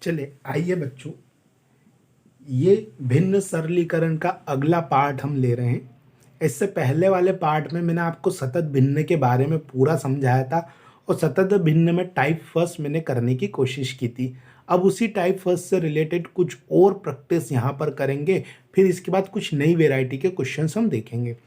चले आइए बच्चों, ये भिन्न सरलीकरण का अगला पार्ट हम ले रहे हैं। इससे पहले वाले पार्ट में मैंने आपको सतत भिन्न के बारे में पूरा समझाया था और सतत भिन्न में टाइप फर्स्ट मैंने करने की कोशिश की थी। अब उसी टाइप फर्स्ट से रिलेटेड कुछ और प्रैक्टिस यहाँ पर करेंगे, फिर इसके बाद कुछ नई वेराइटी के क्वेश्चंस हम देखेंगे।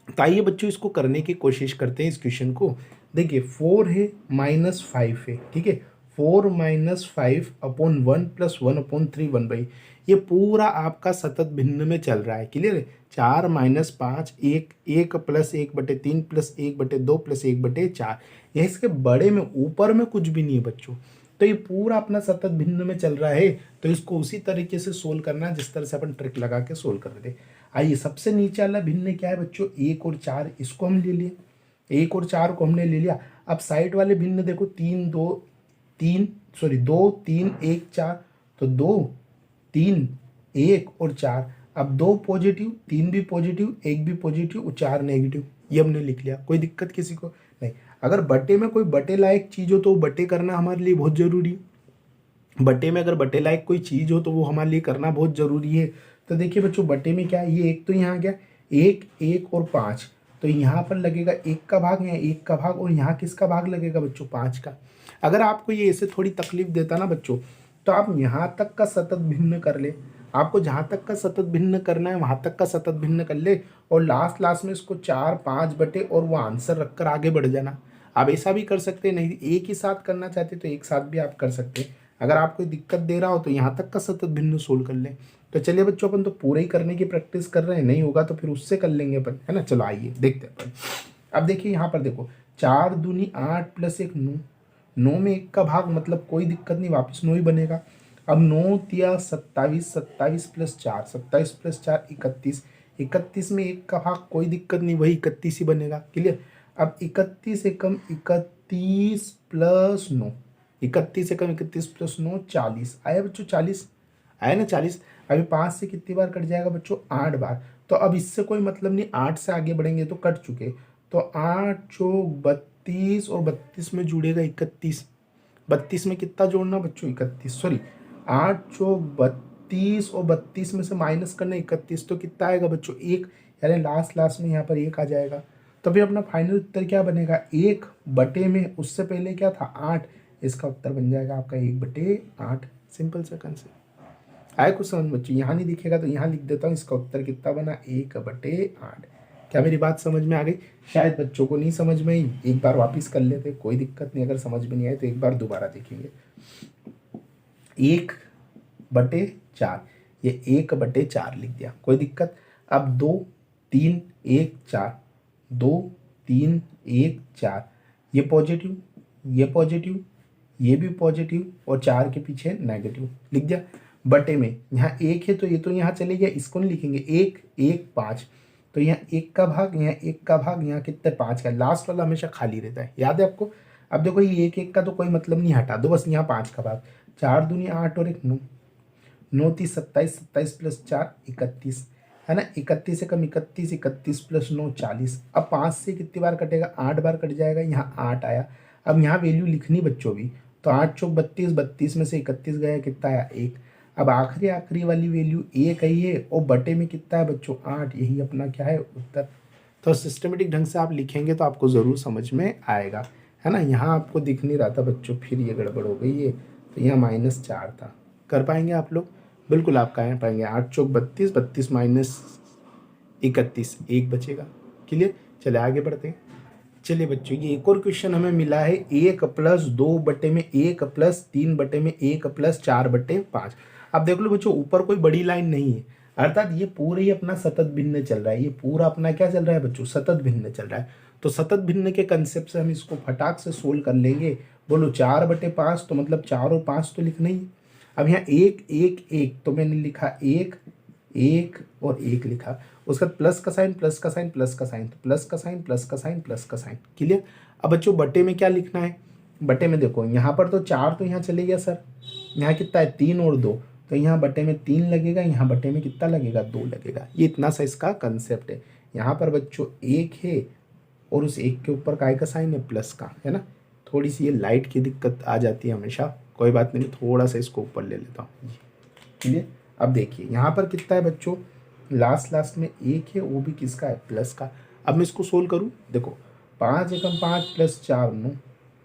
तो आइए बच्चों इसको करने की कोशिश करते हैं। इस क्वेश्चन को देखिए, 4 है -5 है, ठीक है। 4 - 5 अपॉन 1 + 1 अपॉन 3 1/, ये पूरा आपका सतत भिन्न में चल रहा है। क्लियर है। 4 - 5 1 1 + 1/3 + 1/2 + 1/4, यह इसके बड़े में ऊपर में कुछ भी नहीं है बच्चों। तो ये पूरा अपना सतत भिन्न में चल रहा है, तो इसको उसी तरीके से सोल्व करना है जिस तरह से अपन ट्रिक लगा के सोल्व कर रहे थे। आइए, सबसे नीचे वाला भिन्न क्या है बच्चों, 1 और 4, इसको हम ले लिए। 1 और 4 को हमने ले लिया। अब साइड वाले भिन्न देखो, 2 3 1 4, तो 2 3 1 और 4। अब 2 पॉजिटिव, 3 भी पॉजिटिव, 1 भी पॉजिटिव और 4 नेगेटिव, ये हमने लिख लिया। कोई दिक्कत किसी को नहीं। अगर बटे में कोई बटे लायक चीज़ हो तो बटे करना हमारे लिए बहुत ज़रूरी है। बटे में अगर बटे लायक कोई चीज़ हो तो वो हमारे लिए करना बहुत ज़रूरी है। तो देखिए बच्चों, बटे में क्या है, ये एक तो यहाँ गया, 1 1 और 5, तो यहाँ पर लगेगा 1 का भाग, यहाँ 1 का भाग, और यहाँ किसका भाग लगेगा बच्चों, 5 का। अगर आपको ये ऐसे थोड़ी तकलीफ देता ना बच्चों, तो आप यहाँ तक का सतत भिन्न कर ले। आपको जहाँ तक का सतत भिन्न करना है वहाँ तक का सतत भिन्न कर ले, और लास्ट में इसको 4 5 बटे और वो आंसर रखकर आगे बढ़ जाना। आप ऐसा भी कर सकते हैं, नहीं एक ही साथ करना चाहते तो एक साथ भी आप कर सकते हैं। अगर आपको दिक्कत दे रहा हो तो यहाँ तक का सतत भिन्न सोल्व कर लें। तो चलिए बच्चों, अपन तो पूरे ही करने की प्रैक्टिस कर रहे हैं, नहीं होगा तो फिर उससे कर लेंगे अपन, है ना। चलो आइए देखते हैं अपन। अब देखिए यहाँ पर देखो, 4 दूनी 8 + 1 9, 9 में 1 का भाग, मतलब कोई दिक्कत नहीं, वापस 9 ही बनेगा। अब 9 तिया 27, 27 + 4, 27 + 4 31, 31 में 1 का भाग, कोई दिक्कत नहीं, वही 31 ही बनेगा। क्लियर। अब 31 से कम 31 + 9, 31 से कम 31 + 9 40, आया बच्चों 40, आया ना 40। अभी 5 से कितनी बार कट जाएगा बच्चों, 8 बार। तो अब इससे कोई मतलब नहीं, 8 से आगे बढ़ेंगे तो कट चुके। तो 8 चौक 32 और 32 में जुड़ेगा 31। 32 में कितना जोड़ना बच्चों, 31, सॉरी 8 चौक 32 और 32 में से माइनस करना 31, तो कितना आएगा बच्चों, 1, यानी लास्ट में यहाँ पर 1 आ जाएगा। तो फिर अपना फाइनल उत्तर क्या बनेगा, 1 बटे में उससे पहले क्या था 8, इसका उत्तर बन जाएगा आपका 1/8। सिंपल सा कंसेप्ट। आए कुछ समझ बच्चों, यहाँ नहीं दिखेगा तो यहाँ लिख देता हूँ, इसका उत्तर कितना बना, 1/8। क्या मेरी बात समझ में आ गई। शायद बच्चों को नहीं समझ में आई, एक बार वापस कर लेते, कोई दिक्कत नहीं। अगर समझ में नहीं आए तो एक बार दोबारा देखेंगे। 1/4, ये 1/4 लिख दिया, कोई दिक्कत। अब 2 3 1 4, 2 3 1 4, ये पॉजिटिव, ये पॉजिटिव, ये भी पॉजिटिव, और 4 के पीछे नेगेटिव लिख दिया। बटे में यहाँ 1 है तो ये तो यहाँ चले गया, इसको नहीं लिखेंगे, 1 1 5, तो यहाँ 1 का भाग, यहाँ 1 का भाग, यहाँ कितने 5 का, लास्ट वाला हमेशा खाली रहता है, याद है आपको। अब देखो ये 1 1 का तो कोई मतलब नहीं, हटा दो बस, यहाँ 5 का भाग, 4 दूनी 8 और 1 9, 9 3 27, 27 + 4 31, है ना। 31 से कम 31, 31 + 9 40। अब 5 से कितनी बार कटेगा, 8 बार कट जाएगा, यहाँ 8 आया। अब यहाँ वैल्यू लिखनी बच्चों भी, तो 8 चौक 32, 32 में से 31 गया, कितना आया 1। अब आखिरी वाली वैल्यू 1 आई है, और बटे में कितना है बच्चों 8, यही अपना क्या है उत्तर। तो सिस्टमेटिक ढंग से आप लिखेंगे तो आपको ज़रूर समझ में आएगा, है ना। यहाँ आपको दिख नहीं रहा था बच्चों, फिर ये गड़बड़ हो गई है, तो यहाँ -4 था। कर पाएंगे आप लोग, बिल्कुल आप कर पाएंगे। 8 चौक 32, 32 - 31, 1 बचेगा। क्लियर। चले आगे बढ़ते हैं। चलिए बच्चों, ये एक और क्वेश्चन हमें मिला है, 1 + 2 बटे में 1 + 3 बटे में 1 + 4/5। अब देख लो बच्चों, ऊपर कोई बड़ी लाइन नहीं है, अर्थात ये पूरे ही अपना सतत भिन्न चल रहा है। ये पूरा अपना क्या चल रहा है बच्चों, सतत भिन्न चल रहा है। तो सतत भिन्न के कंसेप्ट से हम इसको फटाक से सोल्व कर लेंगे। बोलो 4/5, तो मतलब 4 और 5 तो लिखना ही है। अब यहाँ 1 1 1, तो मैंने लिखा 1 1 और 1 लिखा, उसका प्लस का साइन, प्लस का साइन, प्लस का साइन, तो प्लस का साइन, प्लस का साइन, प्लस का साइन। क्लियर। अब बच्चों बटे में क्या लिखना है, बटे में देखो यहाँ पर तो 4 तो यहाँ चले गया सर, यहाँ कितना है 3 और 2, तो यहाँ बटे में 3 लगेगा, यहाँ बटे में कितना लगेगा 2 लगेगा। ये इतना सा इसका कंसेप्ट है। यहाँ पर बच्चों 1 है, और उस 1 के ऊपर काय का साइन है, प्लस का, है ना। थोड़ी सी ये लाइट की दिक्कत आ जाती है हमेशा, कोई बात नहीं, थोड़ा सा इसको ऊपर ले लेता हूँ। क्लियर। अब देखिए यहाँ पर कितना है बच्चों, लास्ट में 1 है, वो भी किसका है, प्लस का। अब मैं इसको सोल्व करूँ, देखो 5 एकम 5 प्लस 4 9,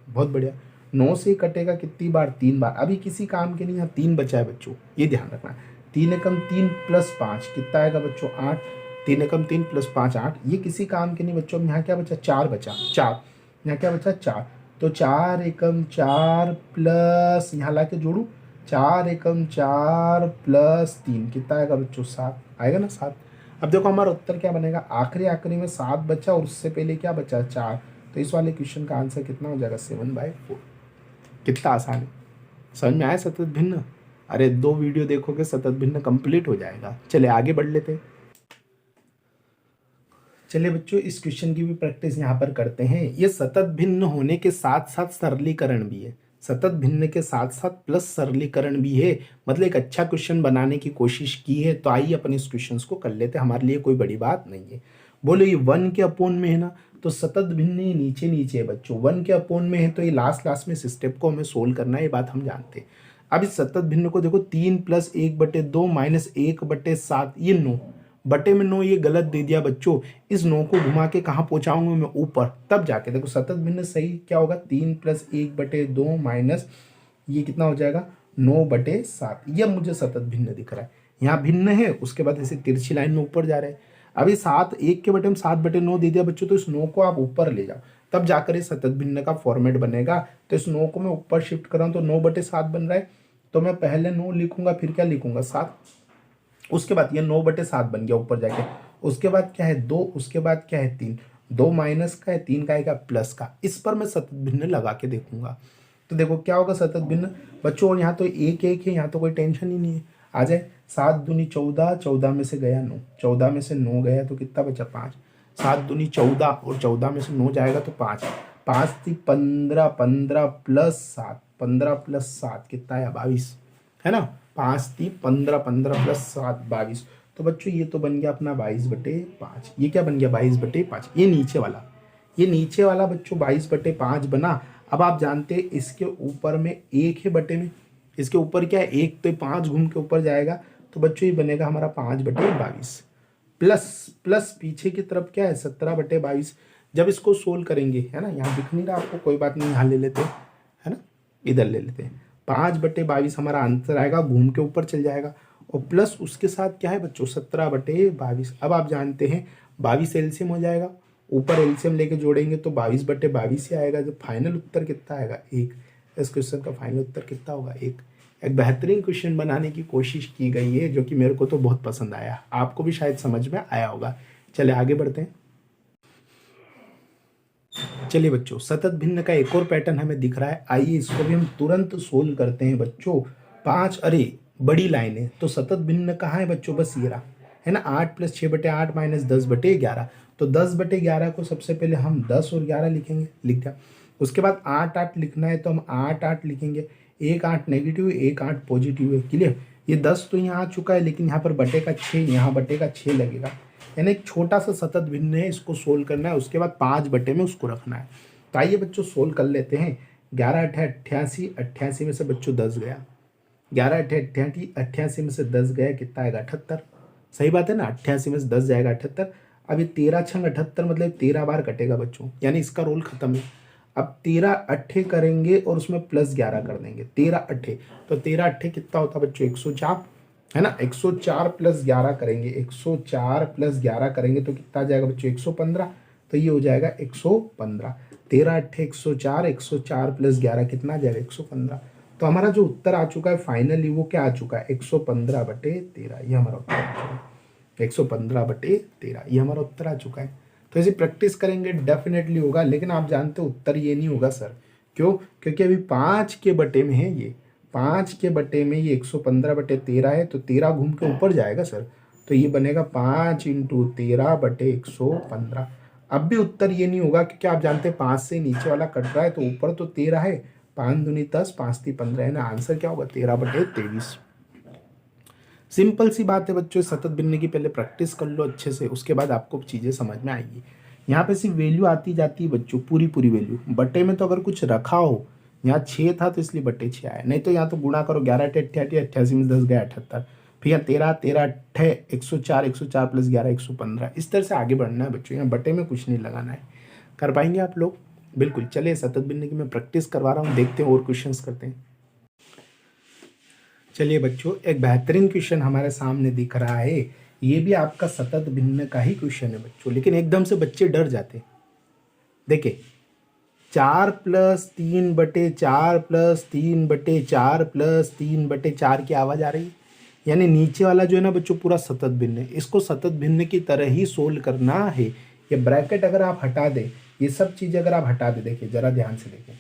बहुत बढ़िया। 9 से कटेगा कितनी बार, 3 बार। अभी किसी काम के नहीं, यहाँ 3 बचा है बच्चों, ये ध्यान रखना। 3 एकम 3 प्लस 5 कितना आएगा बच्चों, 8। 3 एकम 3 प्लस 5 8, ये किसी काम के नहीं बच्चों। यहाँ क्या बचा, 4 बचा, 4। यहाँ क्या बचा, 4। तो 4 एकम 4 प्लस, यहाँ ला के जोड़ू, 4 एकम 4 प्लस 3 कितना आएगा बच्चों, 7 आएगा ना, 7। अब देखो हमारा उत्तर क्या बनेगा, आखिरी में 7 बचा और उससे पहले क्या बचा, 4। तो इस वाले क्वेश्चन का आंसर कितना हो जाएगा, 7/4। कितना आसान है, समझ में आया सतत भिन्न। अरे 2 वीडियो देखोगे सतत भिन्न कंप्लीट हो जाएगा। चले आगे बढ़ लेते हैं। चलिए बच्चों इस क्वेश्चन की भी प्रैक्टिस यहाँ पर करते हैं। ये सतत भिन्न होने के साथ साथ सरलीकरण भी है, सतत भिन्न के साथ साथ प्लस सरलीकरण भी है, मतलब एक अच्छा क्वेश्चन बनाने की कोशिश की है। तो आइए अपन इस क्वेश्चन को कर लेते हैं, हमारे लिए कोई बड़ी बात नहीं है। बोलो ये 1 के अपोन में है ना, तो सतत भिन्न ये नीचे नीचे है बच्चों, 1 के अपोन में है तो ये लास्ट में इस स्टेप को हमें सोल्व करना है, ये बात हम जानते हैं। अब इस सतत भिन्न को देखो, 3 + 1/2 - 1/7, ये 9 बटे में 9, ये गलत दे दिया बच्चों। इस 9 को घुमा के कहाँ पहुंचाऊंगा मैं, ऊपर, तब जाके देखो सतत भिन्न सही क्या होगा, 3 + 1/2 माइनस ये कितना हो जाएगा, 9/7। ये मुझे सतत भिन्न दिख रहा है, यहाँ भिन्न है, उसके बाद ऐसे तिरछी लाइन में ऊपर जा रहे हैं। अभी 7 1 के बटे में 7/9 दे दिया बच्चों, तो इस 9 को आप ऊपर ले जाओ, तब जाकर ये सतत भिन्न का फॉर्मेट बनेगा। तो इस 9 को मैं ऊपर शिफ्ट कर रहा हूँ, तो 9/7 बन रहा है। तो मैं पहले 9 लिखूंगा, फिर क्या लिखूंगा, 7। उसके बाद ये 9/7 बन गया ऊपर जाके। उसके बाद क्या है 2, उसके बाद क्या है 3, 2 माइनस का है, 3 का आएगा प्लस का। इस पर मैं सतत भिन्न लगा के देखूंगा, तो देखो क्या होगा सतत भिन्न बच्चों। यहाँ तो 1 1 है, यहाँ तो कोई टेंशन ही नहीं है, आ जाए। 7 दूनी 14, 14 में से गया 9, 14 में से 9 गया तो कितना बचा, 5। 7 दूनी 14 और 14 में से 9 जाएगा तो 5। 5 थी 15, 15 + 7, 15 + 7 कितना आया, 22, है ना। 5 थी 15, 15 + 7 22। तो बच्चों ये तो बन गया अपना 22/5। ये क्या बन गया, 22/5। ये नीचे वाला बच्चों 22/5 बना। अब आप जानते हैं इसके ऊपर में 1 है बटे में, इसके ऊपर क्या है 1, तो 5 घूम के ऊपर जाएगा, तो बच्चों ये बनेगा हमारा 5/22 प्लस पीछे की तरफ क्या है 17/22। जब इसको सोल्व करेंगे, है ना, यहाँ दिख नहीं रहा आपको, कोई बात नहीं, यहाँ ले लेते हैं, है ना, इधर ले लेते हैं। 5/22 हमारा आंसर आएगा, घूम के ऊपर चल जाएगा, और प्लस उसके साथ क्या है बच्चों 17/22। अब आप जानते हैं 22 एलसीएम हो जाएगा, ऊपर एलसीएम लेके जोड़ेंगे तो 22/22 ही आएगा। जब फाइनल उत्तर कितना आएगा, 1। इस क्वेश्चन का फाइनल उत्तर कितना होगा, 1। एक बेहतरीन क्वेश्चन बनाने की कोशिश की गई है, जो कि मेरे को तो बहुत पसंद आया, आपको भी शायद समझ में आया होगा। चलिए आगे बढ़ते हैं। चलिए बच्चों सतत भिन्न का एक और पैटर्न हमें दिख रहा है, आइए इसको भी हम तुरंत सोल्व करते हैं बच्चों। 5, अरे बड़ी लाइन है, तो सतत भिन्न कहाँ है बच्चों, बस ये रहा, है ना। 8 + 6/8 - 10/11। तो 10/11 को सबसे पहले हम 10 और 11 लिखेंगे, लिख दिया। उसके बाद 8 8 लिखना है, तो हम 8 8 लिखेंगे। 1 8 नेगेटिव है, 1 8 पॉजिटिव है, क्लियर। ये 10 तो यहाँ आ चुका है, लेकिन यहाँ पर बटे का 6, यहाँ बटे का 6 लगेगा, यानी एक छोटा सा सतत भिन्न है, इसको सोल्व करना है। उसके बाद 5 बटे में उसको रखना है। तो आइए बच्चों सोल्व कर लेते हैं। 11 8 88, 88 में से बच्चों 10 गया, 11 8 88, 88 में से 10 गया, कितना आएगा 78। सही बात है ना, 88 में से 10 जाएगा 78। अब ये 13 छंग 78, मतलब 13 बार कटेगा बच्चों, यानी इसका रोल खत्म है। अब 13 8 करेंगे और उसमें प्लस 11 कर देंगे, 13 8, तो 13 8 कितना होता है बच्चों, 104, है ना। 104 + 11 करेंगे, 104 + 11 करेंगे तो कितना आ जाएगा बच्चों, 115। तो ये हो जाएगा 115। 13 8 104, 104 + 11 कितना आ जाएगा, 115। तो हमारा जो उत्तर आ चुका है फाइनली, वो क्या आ चुका है, 115/13। ये हमारा उत्तर आ चुका है, 115/13, ये हमारा उत्तर आ चुका है। तो ऐसे प्रैक्टिस करेंगे डेफिनेटली होगा, लेकिन आप जानते हो उत्तर ये नहीं होगा सर, क्यों, क्योंकि अभी 5 के बटे में है, ये 5 के बटे में ये 115/13 है, तो 13 घूम के ऊपर जाएगा सर, तो ये बनेगा 5 × 13/115। अब भी उत्तर ये नहीं होगा, क्योंकि आप जानते हैं 5 से नीचे वाला कट रहा है, तो ऊपर तो 13 है, 5 दूनी 10, 5 × 15 है ना। आंसर क्या होगा, 13/23। सिंपल सी बात है बच्चों, सतत भिन्न की पहले प्रैक्टिस कर लो अच्छे से, उसके बाद आपको चीज़ें समझ में आएगी। यहाँ पे सिर्फ वैल्यू आती जाती है बच्चों, पूरी वैल्यू। बटे में तो अगर कुछ रखा हो यहाँ 6 था तो इसलिए बटे 6 आया, नहीं तो यहाँ तो गुणा करो 11 × 88, 88 में 10 गया 78, फिर यहाँ 13 13 8 104, 104 + 11 115। इस तरह से आगे बढ़ना है बच्चों, यहाँ बटे में कुछ नहीं लगाना है। कर पाएंगे आप लोग? बिल्कुल। चलिए सतत भिन्न की मैं प्रैक्टिस करवा रहा हूँ, देखते हैं और क्वेश्चंस करते हैं। चलिए बच्चों, एक बेहतरीन क्वेश्चन हमारे सामने दिख रहा है। ये भी आपका सतत भिन्न का ही क्वेश्चन है बच्चों, लेकिन एकदम से बच्चे डर जाते। देखिए 4 + 3/4 + 3/4 + 3/4 की आवाज़ आ रही है, यानी नीचे वाला जो है ना बच्चों पूरा सतत भिन्न है। इसको सतत भिन्न की तरह ही सोल्व करना है। ये ब्रैकेट अगर आप हटा दें, ये सब चीज़ें अगर आप हटा दें, देखिए ज़रा ध्यान से देखें,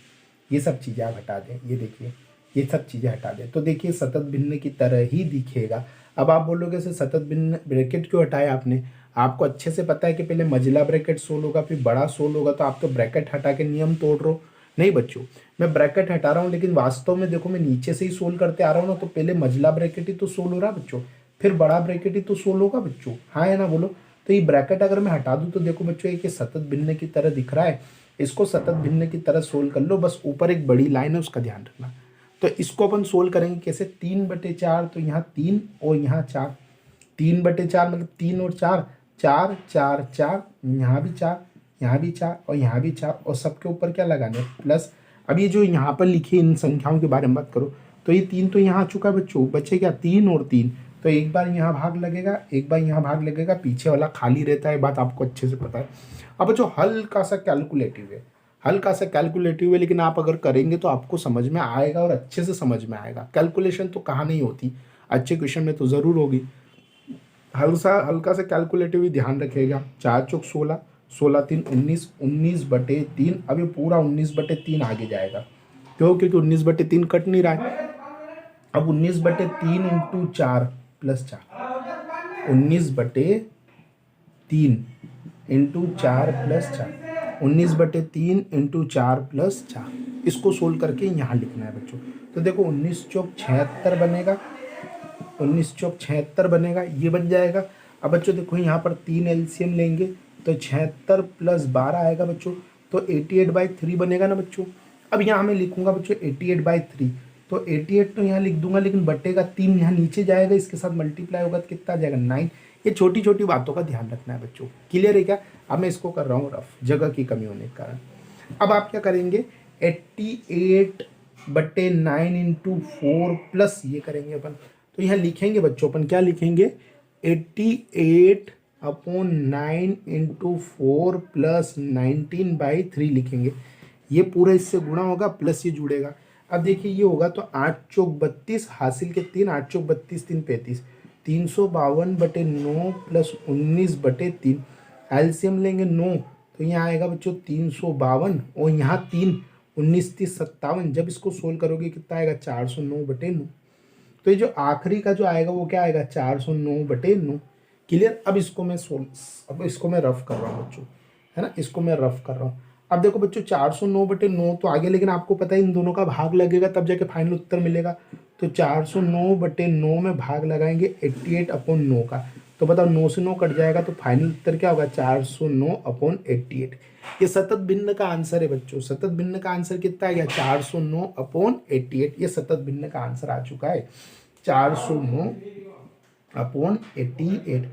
ये सब चीज़ें आप हटा दें, ये देखिए ये सब चीज़ें हटा दें, तो देखिए सतत भिन्न की तरह ही दिखेगा। अब आप बोलोगे सर सतत भिन्न ब्रैकेट क्यों हटाया आपने? आपको अच्छे से पता है कि पहले मझला ब्रैकेट सोल्व होगा फिर बड़ा सोल्व होगा, तो आप तो ब्रैकेट हटा के नियम तोड़ रहे हो। नहीं बच्चों, मैं ब्रैकेट हटा रहा हूँ, लेकिन वास्तव में देखो मैं नीचे से ही सोल्व करते आ रहा हूँ ना, तो पहले मझला ब्रैकेट ही तो सोल्व हो रहा बच्चों, फिर बड़ा ब्रैकेट ही तो सोल्व होगा बच्चों, हाँ है ना, बोलो। तो ये ब्रैकेट अगर मैं हटा दूँ तो देखो बच्चों ये सतत भिन्न की तरह दिख रहा है, इसको सतत भिन्न की तरह सोल्व कर लो, बस ऊपर एक बड़ी लाइन है उसका ध्यान रखना। तो इसको अपन सोल्व करेंगे कैसे? 3/4, तो यहाँ 3 और यहाँ 4, 3/4 मतलब 3 और 4, 4 4 4, यहाँ भी 4, यहाँ भी 4 और यहाँ भी 4, और सबके ऊपर क्या लगाना है? प्लस। अब ये जो यहाँ पर लिखे इन संख्याओं के बारे में बात करो, तो ये 3 तो यहाँ आ चुका है बच्चों, बचे क्या? 3 और 3, तो एक बार यहाँ भाग लगेगा, एक बार यहाँ भाग लगेगा, पीछे वाला खाली रहता है, बात आपको अच्छे से पता है। अब बच्चों हल्का सा कैलकुलेटिव है, हल्का सा कैलकुलेटिव है, लेकिन आप अगर करेंगे तो आपको समझ में आएगा और अच्छे से समझ में आएगा। कैलकुलेशन तो कहाँ नहीं होती, अच्छे क्वेश्चन में तो ज़रूर होगी। हल्का सा कैलकुलेटिव ही ध्यान रखिएगा। 4 × 16, 16 × 3 19, 19/3। अब ये पूरा 19/3 आगे जाएगा, क्यों? क्योंकि 19/3 कट नहीं रहा है। अब 19/3 × 4 + 4, 19/3 × 4 + 4, 19/3 × 4 + 4, इसको सोल्व करके यहाँ लिखना है बच्चों। तो देखो 19 चौक 76 बनेगा, 19 चौक 76 बनेगा, ये बन जाएगा। अब बच्चों देखो यहाँ पर 3 एलसीएम लेंगे तो 76 + 12 आएगा बच्चों, तो 88/3 बनेगा ना बच्चों। अब यहाँ मैं लिखूंगा बच्चों 88/3, तो 88 तो यहाँ लिख दूंगा, लेकिन बट्टे का 3 यहाँ नीचे जाएगा, इसके साथ मल्टीप्लाई होगा तो कितना आ जाएगा? 9। ये छोटी छोटी बातों का ध्यान रखना है बच्चों, क्लियर है क्या? अब मैं इसको कर रहा हूँ रफ, जगह की कमी होने के कारण। अब आप क्या करेंगे? 88/9 × 4 प्लस ये करेंगे अपन, तो यहाँ लिखेंगे बच्चों अपन, क्या लिखेंगे? 88/9 × 4 + 19/3 लिखेंगे। ये पूरा इससे गुणा होगा, प्लस ये जुड़ेगा। अब देखिए ये होगा तो 8 चौक 32, हासिल के 3, 8 चौक 32, 3 35, 352/9 + 19/3। एलसीएम लेंगे 9, तो यहाँ आएगा बच्चों 352, और यहाँ 3, 19 30 57। जब इसको सोल्व करोगे कितना आएगा? 409/9। तो ये जो आखिरी का जो आएगा वो क्या आएगा? 409/9। क्लियर? अब इसको मैं रफ कर रहा हूँ बच्चों, है ना, इसको मैं रफ कर रहा हूँ। अब देखो बच्चों 409/9 तो आगे, लेकिन आपको पता है इन दोनों का भाग लगेगा तब जाके फाइनल उत्तर मिलेगा। तो 409/9 में भाग लगाएंगे 88/9 का, तो बताओ 9 से 9 कट जाएगा, तो फाइनल उत्तर क्या होगा? 409/88। ये सतत भिन्न का आंसर है बच्चों। सतत भिन्न का आंसर कितना आ गया? 409/88। ये सतत भिन्न का आंसर आ चुका है, 409/88।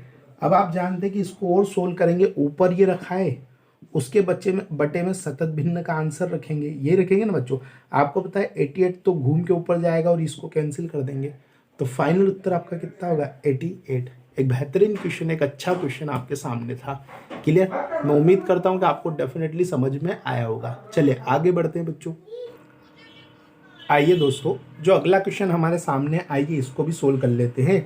अब आप जानते हैं कि इसको और सोल्व करेंगे, ऊपर ये रखा है, उसके बटे में सतत भिन्न का आंसर रखेंगे, ये रखेंगे ना बच्चों। आपको पता है 88 तो घूम के ऊपर जाएगा और इसको कैंसिल कर देंगे, तो फाइनल उत्तर आपका कितना होगा? 88। एक बेहतरीन क्वेश्चन, एक अच्छा क्वेश्चन आपके सामने था। क्लियर? मैं उम्मीद करता हूँ कि आपको डेफिनेटली समझ में आया होगा। चलिए आगे बढ़ते हैं बच्चों। आइए दोस्तों, जो अगला क्वेश्चन हमारे सामने, आइए इसको भी सोल्व कर लेते हैं।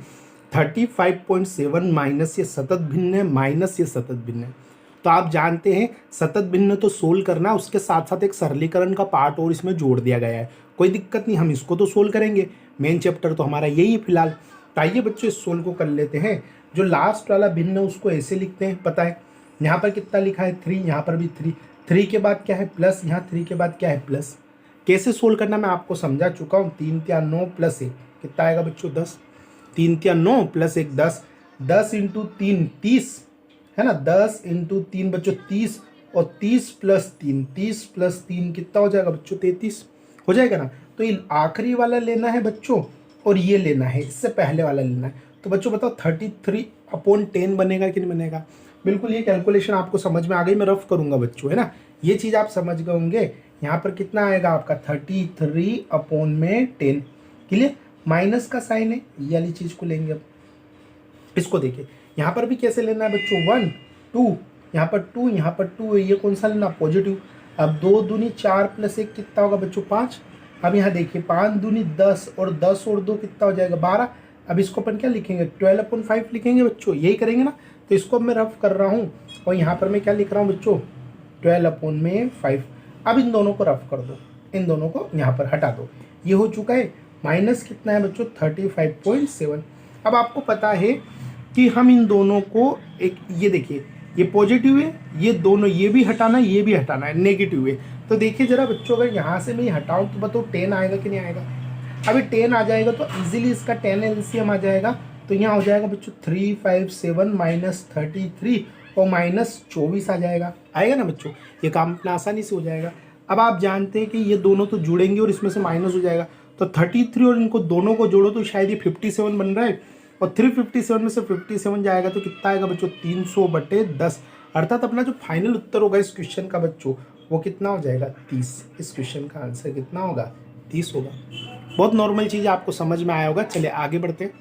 35.7 माइनस ये सतत भिन्न है, माइनस ये सतत भिन्न है। तो आप जानते हैं सतत भिन्न तो सोल्व करना, उसके साथ साथ एक सरलीकरण का पार्ट और इसमें जोड़ दिया गया है। कोई दिक्कत नहीं, हम इसको तो सोल्व करेंगे, मेन चैप्टर तो हमारा यही है फिलहाल। तो आइए बच्चों इस सोल्व को कर लेते हैं। जो लास्ट वाला भिन्न है उसको ऐसे लिखते हैं, पता है यहाँ पर कितना लिखा है? 3, यहाँ पर भी 3, 3 के बाद क्या है? प्लस, यहाँ 3 के बाद क्या है? प्लस। कैसे सोल्व करना मैं आपको समझा चुका हूँ। 3 × 9 + 1 कितना आएगा बच्चों? 10। 3 × 9 + 1 10, 10 × 3 30, है ना, 10 × 3 बच्चों 30, और 30 + 3, 30 + 3 कितना हो जाएगा बच्चों? 33। हो जाएगा ना। तो ये आखिरी वाला लेना है बच्चों और ये लेना है, इससे पहले वाला लेना है। तो बच्चों बताओ 33/10 बनेगा कि नहीं बनेगा। बिल्कुल ये कैलकुलेशन आपको समझ में आ गई, मैं रफ करूंगा बच्चों, है ना, ये चीज़ आप समझ गए होंगे। यहाँ पर कितना आएगा आपका 33/10। क्लियर। माइनस का साइन है, ये वाली चीज़ को लेंगे। अब इसको देखिए, यहाँ पर भी कैसे लेना है बच्चों, 1 2, यहाँ पर 2, यहाँ पर 2, ये कौन सा लेना, पॉजिटिव। अब 2 दूनी 4 + 1 कितना होगा बच्चों, 5। अब यहाँ देखिए 5 दूनी 10 और 10 और 2 कितना हो जाएगा, 12। अब इसको अपन क्या लिखेंगे, 12/5 लिखेंगे बच्चों, यही करेंगे ना। तो इसको मैं रफ कर रहा हूँ और यहाँ पर मैं क्या लिख रहा हूँ बच्चों, 12/5। अब इन दोनों को रफ कर दो, इन दोनों को यहाँ पर हटा दो, ये हो चुका है। माइनस कितना है बच्चों, 35.7। अब आपको पता है कि हम इन दोनों को एक, ये देखिए ये पॉजिटिव है, ये दोनों, ये भी हटाना है, ये भी हटाना है, नेगेटिव है। तो देखिए जरा बच्चों, अगर यहाँ से मैं हटाऊँ तो बताओ 10 आएगा कि नहीं आएगा। अभी 10 आ जाएगा तो इजीली इसका 10 एलसीएम आ जाएगा। तो यहाँ हो जाएगा बच्चों 357 - 33 और -24 आ जाएगा। आएगा ना बच्चों, ये काम अपना आसानी से हो जाएगा। अब आप जानते हैं कि ये दोनों तो जुड़ेंगे और इसमें से माइनस हो जाएगा। तो 33 और इनको दोनों को जोड़ो तो शायद ये 57 बन रहा है, और 357 में से 57 जाएगा तो कितना आएगा बच्चों, 300/10। अर्थात अपना जो फाइनल उत्तर होगा इस क्वेश्चन का बच्चों, वो कितना हो जाएगा, 30। इस क्वेश्चन का आंसर कितना होगा, 30 होगा। बहुत नॉर्मल चीज़ आपको समझ में आया होगा। चलिए आगे बढ़ते हैं।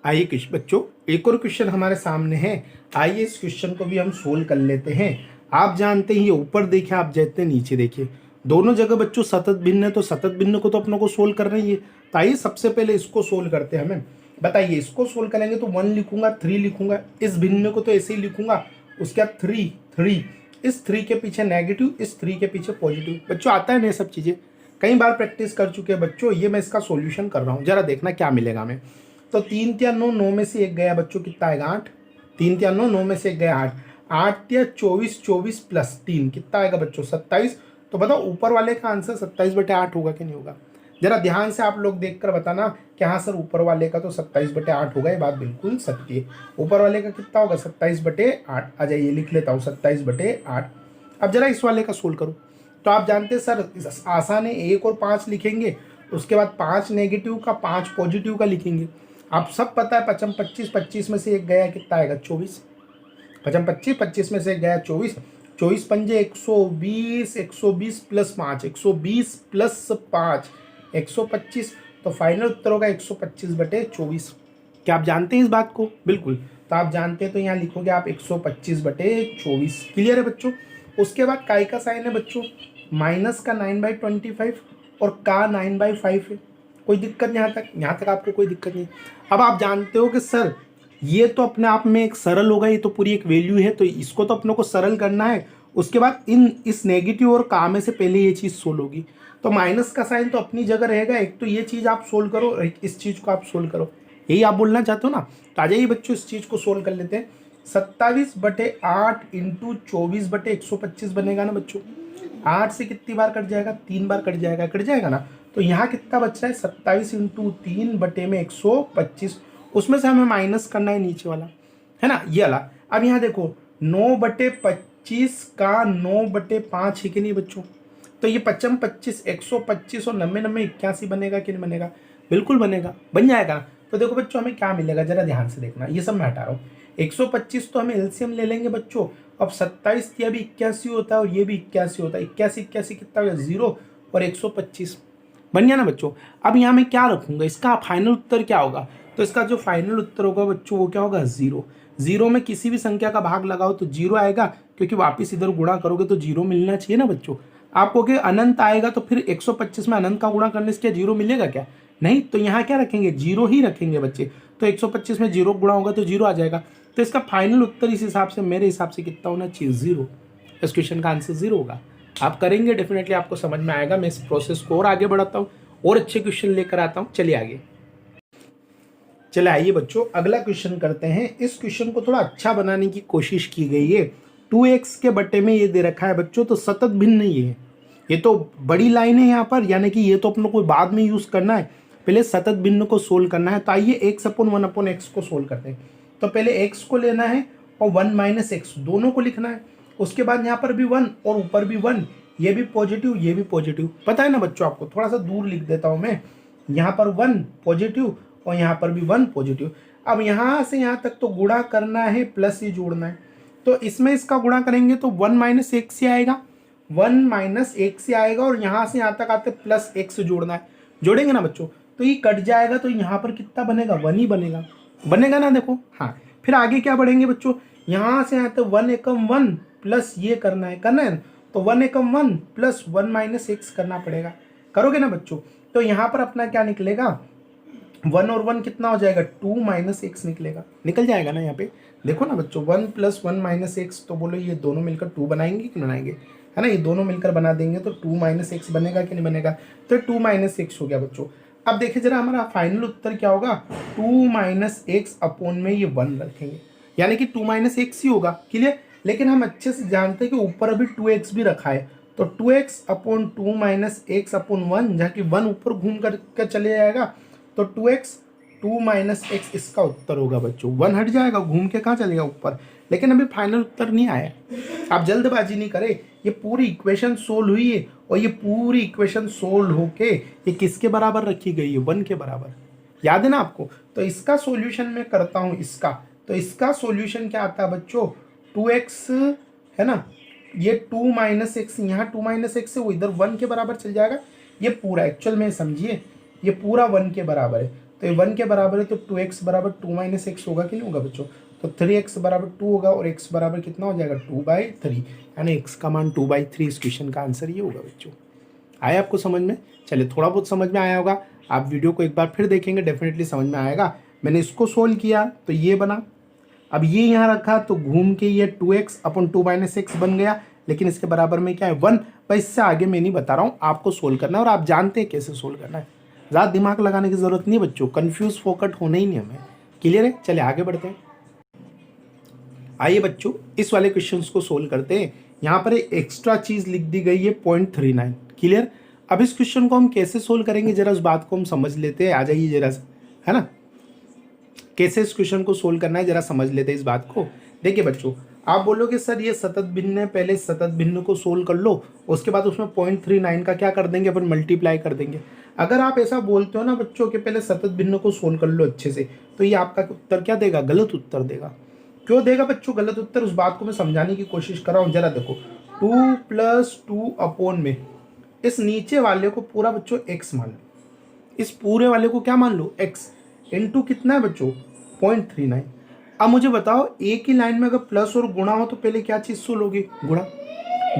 आइए बच्चों, एक और क्वेश्चन हमारे सामने है। आइए इस क्वेश्चन को भी हम सोल्व कर लेते हैं। आप जानते हैं ये ऊपर देखिए, आप जानते हैं नीचे देखिए, दोनों जगह बच्चों सतत भिन्न है, तो सतत भिन्न को तो अपनों को सोल्व करना ही है। तो आइए सबसे पहले इसको सोल्व करते हैं। हमें बताइए, इसको सोल्व करेंगे तो 1 लिखूंगा, 3 लिखूंगा, इस भिन्न को तो ऐसे ही लिखूंगा, उसके बाद 3, इस 3 के पीछे नेगेटिव, इस 3 के पीछे पॉजिटिव। बच्चों आता है ना ये सब चीज़ें, कई बार प्रैक्टिस कर चुके हैं बच्चों। ये मैं इसका सॉल्यूशन कर रहा हूँ, जरा देखना क्या मिलेगा हमें। तो 3 × 9, 9 में से 1 गया बच्चों, कितना आएगा, 8। 3 × 9, 9 में से 1 गया 8। 8 × 24, 24 + 3 कितना आएगा बच्चों, 27। तो बताओ ऊपर वाले का आंसर 27/8 होगा कि नहीं होगा। जरा ध्यान से आप लोग देखकर बताना कि हाँ सर ऊपर वाले का तो 27/8 होगा। ये बात बिल्कुल सत्य है। ऊपर वाले का कितना होगा, 27/8। आ जाइए लिख लेता हूँ 27/8। अब जरा इस वाले का सोल्व करो। तो आप जानते हैं सर आसान है, 1 और 5 लिखेंगे, उसके बाद 5 नेगेटिव का 5 पॉजिटिव का लिखेंगे। आप सब पता है 5 × 25, 25 में से 1 गया कितना आएगा, 24। 5 × 25, 25 में से 1 गया 24। 24 पंजे 120, 120 + 5, 120 + 5, 125। तो फाइनल उत्तर होगा 125/24। क्या आप जानते हैं इस बात को, बिल्कुल। तो आप जानते हैं तो यहाँ लिखोगे आप 125/24। क्लियर है बच्चों। उसके बाद काय का साइन है बच्चों, माइनस का 9/25 और का 9/5 है। कोई दिक्कत नहीं, यहाँ तक आपको कोई दिक्कत नहीं। अब आप जानते हो कि सर ये तो अपने आप में एक सरल होगा, ये तो पूरी एक वैल्यू है, तो इसको तो अपनों को सरल करना है। उसके बाद इस नेगेटिव और का में से पहले ये चीज़ सोल्व होगी। तो माइनस का साइन तो अपनी जगह रहेगा। एक तो ये चीज़ आप सोल्व करो, एक इस चीज़ को आप सोल्व करो, यही आप बोलना चाहते हो ना। तो आ जाइए बच्चों इस चीज़ को सोल्व कर लेते हैं। 27/8 × 24/125 बनेगा ना बच्चों। 8 से कितनी बार कट जाएगा, 3 बार कट जाएगा ना। तो यहाँ कितना बच रहा है, 27 × 3/125। उसमें से हमें माइनस करना है नीचे वाला, है ना, ये वाला। अब यहाँ देखो 9/25 का 9/5 है कि नहीं बच्चों। तो ये 55 25 125 और 90 90 81 बनेगा कि नहीं बनेगा, बिल्कुल बनेगा, बन जाएगा। तो देखो बच्चों हमें क्या मिलेगा, जरा ध्यान से देखना, ये सब मैं हटा रहा हूँ। 125 तो हमें एलसीएम ले लेंगे बच्चों। अब 27 ये भी 81 होता है और ये भी 81 होता है। 81 81 कितना होगा, 0 और 125 बन गया ना बच्चों। अब यहाँ मैं क्या रखूंगा, इसका फाइनल उत्तर क्या होगा। तो इसका जो फाइनल उत्तर होगा बच्चों वो क्या होगा, 0। 0 में किसी भी संख्या का भाग लगाओ तो 0 आएगा, क्योंकि वापस इधर गुणा करोगे तो 0 मिलना चाहिए ना बच्चों। आपको कि अनंत आएगा तो फिर 125 में अनंत का गुणा करने से क्या 0 मिलेगा क्या, नहीं। तो यहाँ क्या रखेंगे, 0 ही रखेंगे बच्चे। तो 125 में 0 गुणा होगा तो 0 आ जाएगा। तो इसका फाइनल उत्तर इस हिसाब से, मेरे हिसाब से कितना होना चाहिए, 0। इस क्वेश्चन का आंसर 0 होगा। आप करेंगे डेफिनेटली आपको समझ में आएगा। मैं इस प्रोसेस को और आगे बढ़ाता हूँ और अच्छे क्वेश्चन लेकर आता हूँ। चलिए आगे, चले आइए बच्चों अगला क्वेश्चन करते हैं। इस क्वेश्चन को थोड़ा अच्छा बनाने की कोशिश की गई है। 2x के बटे में ये दे रखा है बच्चों, तो सतत भिन्न नहीं है, ये तो बड़ी लाइन है यहाँ पर, यानी कि ये तो अपनों को बाद में यूज करना है, पहले सतत भिन्न को सोल्व करना है। तो आइए x/1/x को सोल्व करते हैं। तो पहले x को लेना है और 1 - x दोनों को लिखना है। उसके बाद यहाँ पर भी 1 और ऊपर भी 1, ये भी पॉजिटिव, ये भी पॉजिटिव, पता है ना बच्चों आपको। थोड़ा सा दूर लिख देता हूँ मैं, यहाँ पर 1 पॉजिटिव और यहाँ पर भी 1 पॉजिटिव। अब यहाँ से यहाँ तक तो गुणा करना है प्लस ही जोड़ना है, तो इसमें इसका गुणा करेंगे तो 1 माइनस एक से आएगा, 1 माइनस एक से आएगा, और यहाँ से यहाँ तक आते प्लस एक से जोड़ना है। जोड़ेंगे ना बच्चों, तो ये कट जाएगा, तो यहाँ पर कितना बनेगा, 1 ही बनेगा, बनेगा ना देखो। हाँ, फिर आगे क्या बढ़ेंगे बच्चों, यहाँ से यहाँ तक 1 एकम 1 प्लस ये करना है तो 1 एकम 1 प्लस 1 माइनस एक्स करना पड़ेगा। करोगे ना बच्चों, तो यहाँ पर अपना क्या निकलेगा, 1 और 1 कितना हो जाएगा, 2 माइनस एक्स निकलेगा, निकल जाएगा ना। यहाँ पे देखो ना बच्चों, 1 प्लस 1 माइनस एक्स, तो बोलो ये दोनों मिलकर 2 बनाएंगे कि बनाएंगे, है ना। ये दोनों मिलकर बना देंगे तो 2 माइनस एक्स बनेगा कि नहीं बनेगा, तो 2 माइनस एक्स हो गया बच्चों। अब देखिए जरा हमारा फाइनल उत्तर क्या होगा, 2 माइनस एक्स अपॉन में ये 1 रखेंगे, यानी कि 2 माइनस एक्स ही होगा, क्लियर। लेकिन हम अच्छे से जानते हैं कि ऊपर अभी 2x भी रखा है, तो 2x upon 2 minus x upon 1, जहाँ की 1 ऊपर घूम कर चले जाएगा, तो 2x 2 माइनस एक्स इसका उत्तर होगा बच्चों। 1 हट जाएगा, घूम के कहाँ चलेगा ऊपर, लेकिन अभी फाइनल उत्तर नहीं आया। आप जल्दबाजी नहीं करें, ये पूरी इक्वेशन सोल्व हुई है, और ये पूरी इक्वेशन सोल्व होके ये किसके बराबर रखी गई है, 1 के बराबर, याद है ना आपको। तो इसका सॉल्यूशन मैं करता हूँ इसका, तो इसका सॉल्यूशन क्या आता है बच्चों, 2x है ना, ये 2 माइनस एक्स, यहाँ 2 माइनस एक्स है वो इधर 1 के बराबर चल जाएगा। ये पूरा एक्चुअल में समझिए, ये पूरा 1 के बराबर है, तो ये 1 के बराबर है, तो 2x बराबर 2 माइनस एक्स होगा कि नहीं होगा बच्चों, तो 3x बराबर 2 होगा, और x बराबर कितना हो जाएगा, 2/3, यानी x का मान 2/3। इस क्वेश्चन का आंसर ये होगा बच्चों। आया आपको समझ में, चलिए थोड़ा बहुत समझ में आया होगा, आप वीडियो को एक बार फिर देखेंगे डेफिनेटली समझ में आएगा। मैंने इसको सोल्व किया तो ये बना, अब ये यहाँ रखा तो घूम के ये 2x अपॉन 2 माइनस एक्स बन गया, लेकिन इसके बराबर में क्या है, 1। भाई इससे आगे मैं नहीं बता रहा हूँ, आपको सोल्व करना है, और आप जानते हैं कैसे सोल्व करना है, ज़्यादा दिमाग लगाने की जरूरत नहीं बच्चों, कंफ्यूज फोकट होना ही नहीं हमें, क्लियर है। चलिए आगे बढ़ते हैं। आइए बच्चों इस वाले क्वेश्चंस को सोल्व करते हैं। यहाँ पर एक एक्स्ट्रा चीज लिख दी गई है 0.39, क्लियर। अब इस क्वेश्चन को हम कैसे सोल्व करेंगे, जरा उस बात को हम समझ लेते हैं, आ जाइए जरा सा, है ना, कैसे इस क्वेश्चन को सोल्व करना है जरा समझ लेते हैं इस बात को। देखिए बच्चों, आप बोलोगे सर ये सतत भिन्न है, पहले सतत भिन्न को सोल्व कर लो, उसके बाद उसमें 0.39 का क्या कर देंगे अपन, मल्टीप्लाई कर देंगे। अगर आप ऐसा बोलते हो ना बच्चों कि पहले सतत भिन्न को सोल्व कर लो अच्छे से, तो ये आपका उत्तर क्या देगा, गलत उत्तर देगा। क्यों देगा बच्चों गलत उत्तर, उस बात को मैं समझाने की कोशिश कर रहा हूँ। जरा देखो, 2 + 2 अपॉन में इस नीचे वाले को पूरा बच्चों x मान लो, इस पूरे वाले को क्या मान लो, x, इंटू कितना है बच्चों, 0.39। अब मुझे बताओ एक ही लाइन में अगर प्लस और गुणा हो तो पहले क्या चीज सोल्व होगी, गुणा,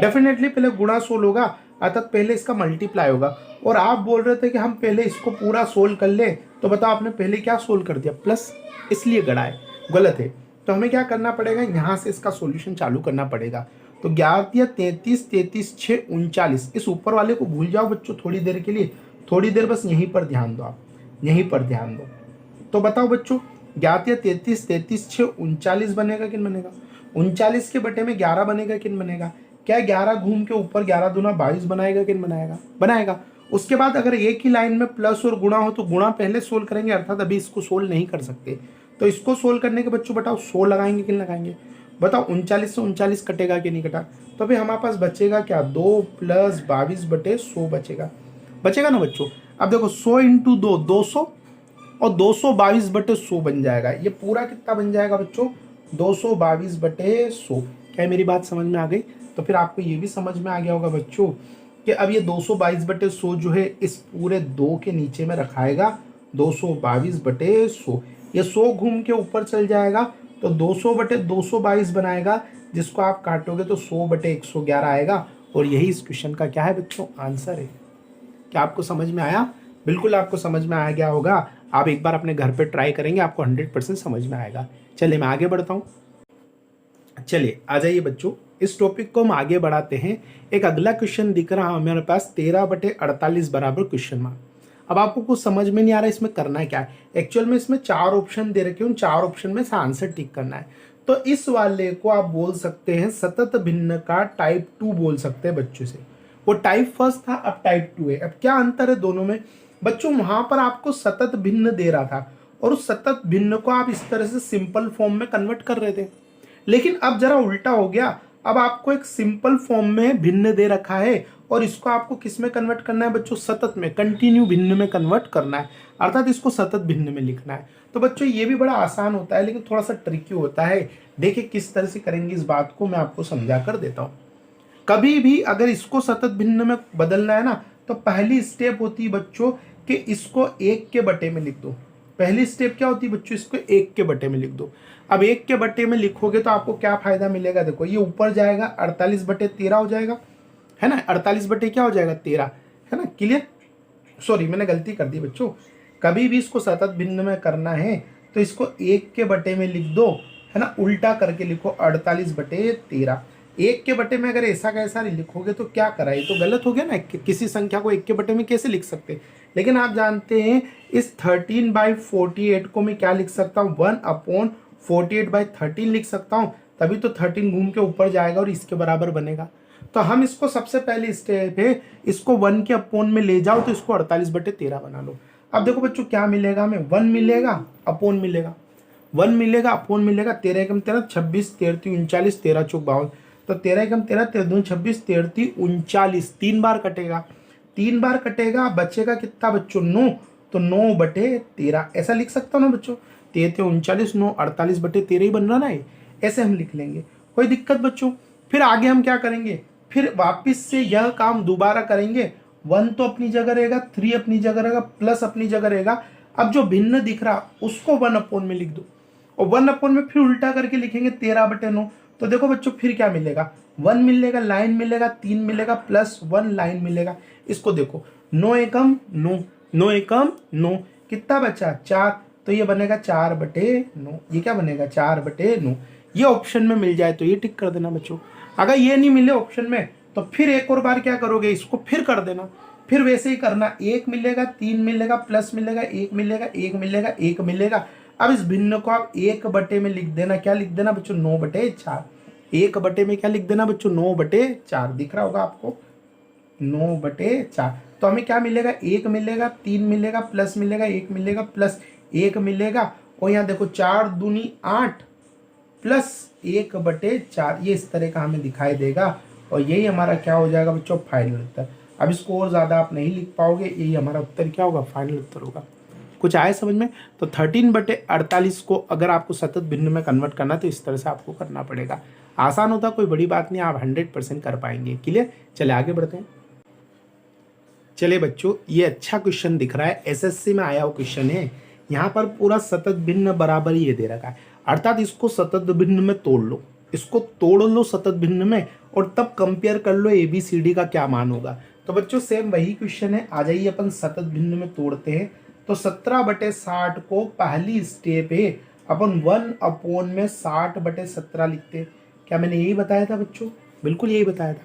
डेफिनेटली पहले गुणा सोल्व होगा, अर्थात पहले इसका मल्टीप्लाई होगा। और आप बोल रहे थे कि हम पहले इसको पूरा सोल्व कर ले, तो बताओ आपने पहले क्या सोल्व कर दिया, प्लस, इसलिए गड़ा है, गलत है। तो हमें क्या करना पड़ेगा, यहाँ से इसका सॉल्यूशन चालू करना पड़ेगा। तो 11 × 33, 33 × 6 39, इस ऊपर वाले को भूल जाओ बच्चों थोड़ी देर के लिए, थोड़ी देर बस यहीं पर ध्यान दो, आप यहीं पर ध्यान दो। तो बताओ बच्चों 11 × 33, 33 × 6 39 बनेगा कि नहीं बनेगा, 39 के बटे में 11 बनेगा कि नहीं बनेगा, क्या 11 घूम के ऊपर 11 दूना 22 बनाएगा कि नहीं बनाएगा, बनाएगा। उसके बाद अगर एक ही लाइन में प्लस और गुणा हो तो गुणा पहले सोल्व करेंगे, अर्थात अभी इसको सोल्व नहीं कर सकते। तो इसको सोल्व करने के बच्चों बताओ 100 लगाएंगे कि नहीं लगाएंगे, बताओ 39 से 39 कटेगा कि नहीं कटा, तो अभी हमारे पास बचेगा क्या, 2 + 22/100 बचेगा, बचेगा ना बच्चों। अब देखो 100 × 2 200, और 222/100 बन जाएगा, ये पूरा कितना बन जाएगा बच्चों, 222/100। क्या मेरी बात समझ में आ गई। तो फिर आपको ये भी समझ में आ गया होगा बच्चों कि अब ये 222/100 जो है इस पूरे 2 के नीचे में रखाएगा, 222/100, ये 100 घूम के ऊपर चल जाएगा तो 200/222 बनाएगा, जिसको आप काटोगे तो 100/111 आएगा। और यही इस क्वेश्चन का क्या है बच्चों, आंसर है। क्या आपको समझ में आया, बिल्कुल आपको समझ में आ गया होगा। आप एक बार अपने घर पे ट्राई करेंगे, आपको 100% समझ में आएगा। चलिए मैं आगे बढ़ता हूँ, चलिए आ जाइए बच्चों, इस टॉपिक को हम आगे बढ़ाते हैं। एक अगला क्वेश्चन दिख रहा है हमारे पास, 13/48 बराबर क्वेश्चन मार्क। अब आपको कुछ समझ में नहीं आ रहा है इसमें करना है क्या है। एक्चुअल में इसमें 4 ऑप्शन दे रखे हैं, उन 4 ऑप्शन में से आंसर टिक करना है। तो इस वाले को आप बोल सकते हैं सतत भिन्न का टाइप 2 बोल सकते हैं बच्चों से। वो टाइप फर्स्ट था, अब टाइप 2 है। अब क्या अंतर है दोनों में बच्चों, वहां पर आपको सतत भिन्न दे रहा था और उस सतत भिन्न को आप इस तरह से सिंपल फॉर्म में कन्वर्ट कर रहे थे, लेकिन अब जरा उल्टा हो गया। अब आपको एक सिंपल फॉर्म में भिन्न दे रखा है और इसको आपको किस में कन्वर्ट करना है बच्चों, सतत में, कंटिन्यू भिन्न में कन्वर्ट करना है, अर्थात इसको सतत भिन्न में लिखना है। तो बच्चों ये भी बड़ा आसान होता है लेकिन थोड़ा सा ट्रिकी होता है। देखिए किस तरह से करेंगे इस बात को मैं आपको समझा कर देता हूँ। कभी भी अगर इसको सतत भिन्न में बदलना है ना, तो पहली स्टेप होती है बच्चों कि इसको 1 के बटे में लिख दो। पहली स्टेप क्या होती है बच्चों, इसको 1 के बटे में लिख दो। अब 1 के बटे में लिखोगे तो आपको क्या फायदा मिलेगा, देखो ये ऊपर जाएगा 48 बटे 13 हो जाएगा, है ना, 48 बटे क्या हो जाएगा 13, है ना, क्लियर। सॉरी मैंने गलती कर दी बच्चों, कभी भी इसको सतत भिन्न में करना है तो इसको 1 के बटे में लिख दो, है ना, उल्टा करके लिखो 48 बटे 13। 1 के बटे में अगर ऐसा कैसा लिखोगे तो क्या करा, ये तो गलत हो गया ना, किसी संख्या को 1 के बटे में कैसे लिख सकते। लेकिन आप जानते हैं इस 13/48 को मैं क्या लिख सकता हूँ, 1/48/13 लिख सकता हूँ, तभी तो 13 घूम के ऊपर जाएगा और इसके बराबर बनेगा। तो हम इसको सबसे पहले स्टेप है, इसको 1 के अपोन में ले जाओ तो इसको 48/13 बना लो। अब देखो बच्चों क्या मिलेगा हमें, 1 मिलेगा, अपोन मिलेगा, 1 मिलेगा, अपोन मिलेगा, 13 एकम 13, 26 13 39, 13 चौक 52, तो 13 एकम 13, 13 दूनी 26, 13 39, 3 बार कटेगा, 3 बार कटेगा, बचेगा कितना बच्चों 9, तो 9/13 ऐसा लिख सकता हूँ ना बच्चों, 13 39, 9 48/13 ही बन रहा ना, ऐसे हम लिख लेंगे, कोई दिक्कत बच्चों। फिर आगे हम क्या करेंगे, फिर वापिस से यह काम दोबारा करेंगे, 1 तो अपनी जगह रहेगा, 3 अपनी जगह रहेगा, प्लस अपनी जगह रहेगा। अब जो भिन्न दिख रहा उसको 1 अपोन में लिख दो और 1 अपोन में फिर उल्टा करके लिखेंगे 13/9। तो देखो बच्चों फिर क्या मिलेगा, 1 मिलेगा, लाइन मिलेगा, 3 मिलेगा, प्लस 1 लाइन मिलेगा। इसको देखो 9 एकम 9, 9 एकम 9, कितना बचा 4, तो ये बनेगा 4/9, ये क्या बनेगा 4/9। ये ऑप्शन में मिल जाए तो ये टिक कर देना बच्चों। अगर ये नहीं मिले ऑप्शन में तो फिर एक और बार क्या करोगे, इसको फिर कर देना, फिर वैसे ही करना, 1 मिलेगा, 3 मिलेगा, प्लस मिलेगा, 1 मिलेगा, 1 मिलेगा, 1 मिलेगा। अब इस भिन्न को आप 1 बटे में लिख देना, क्या लिख देना बच्चों 9/4, 1 बटे में क्या लिख देना बच्चों 9/4, दिख रहा होगा आपको 9/4। तो हमें क्या मिलेगा, 1 मिलेगा, 3 मिलेगा, प्लस मिलेगा, 1 मिलेगा, प्लस 1 मिलेगा, और यहाँ देखो 4 दूनी 8 प्लस 1/4, ये इस तरह का हमें दिखाई देगा और यही हमारा क्या हो जाएगा बच्चों फाइनल उत्तर। अब इसको और ज़्यादा आप नहीं लिख पाओगे, यही हमारा उत्तर क्या होगा, फाइनल उत्तर होगा। कुछ आए समझ में। तो 13/48 को अगर आपको सतत भिन्न में कन्वर्ट करना है तो इस तरह से आपको करना पड़ेगा। आसान होता, कोई बड़ी बात नहीं, आप 100% कर पाएंगे। क्लियर, चले आगे बढ़ते हैं। चले बच्चों, ये अच्छा क्वेश्चन दिख रहा है, एसएससी में आया हुआ क्वेश्चन है। यहाँ पर पूरा सतत भिन्न बराबर ये दे रखा है, अर्थात इसको सतत भिन्न में तोड़ लो, इसको तोड़ लो सतत भिन्न में और तब कंपेयर कर लो ABCD का क्या मान होगा। तो बच्चों सेम वही क्वेश्चन है, आ जाइए अपन सतत भिन्न में तोड़ते हैं। तो 17/60 को पहली स्टेप है अपन 1 अपोन में 60/17 लिखते हैं। क्या मैंने यही बताया था बच्चों, बिल्कुल यही बताया था,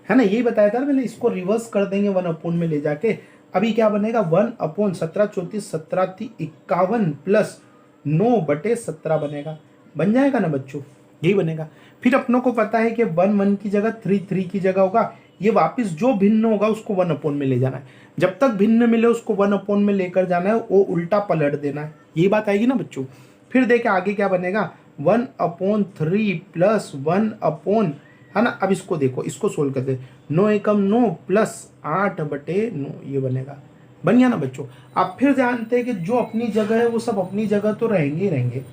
है ना, यही बताया था मैंने। इसको रिवर्स कर देंगे 1 अपोन में ले जाके, अभी क्या बनेगा 1 अपोन 17 34 17 51 प्लस 9/17 बनेगा, बन जाएगा ना बच्चों, यही बनेगा। फिर अपनों को पता है कि 1 1 की जगह 3 3 की जगह होगा, ये वापस जो भिन्न होगा उसको 1 अपोन में ले जाना है, जब तक भिन्न मिले उसको 1 अपोन में लेकर जाना है, वो उल्टा पलट देना है, यही बात आएगी ना बच्चों। फिर देखे आगे क्या बनेगा 1/3 प्लस 1 अपोन, है ना। अब इसको देखो, इसको सोल्व करते, 9 एकम 9 प्लस 8/9, ये बनेगा, बन गया ना बच्चों। आप फिर जानते हैं कि जो अपनी जगह है वो सब अपनी जगह तो रहेंगे ही रहेंगे,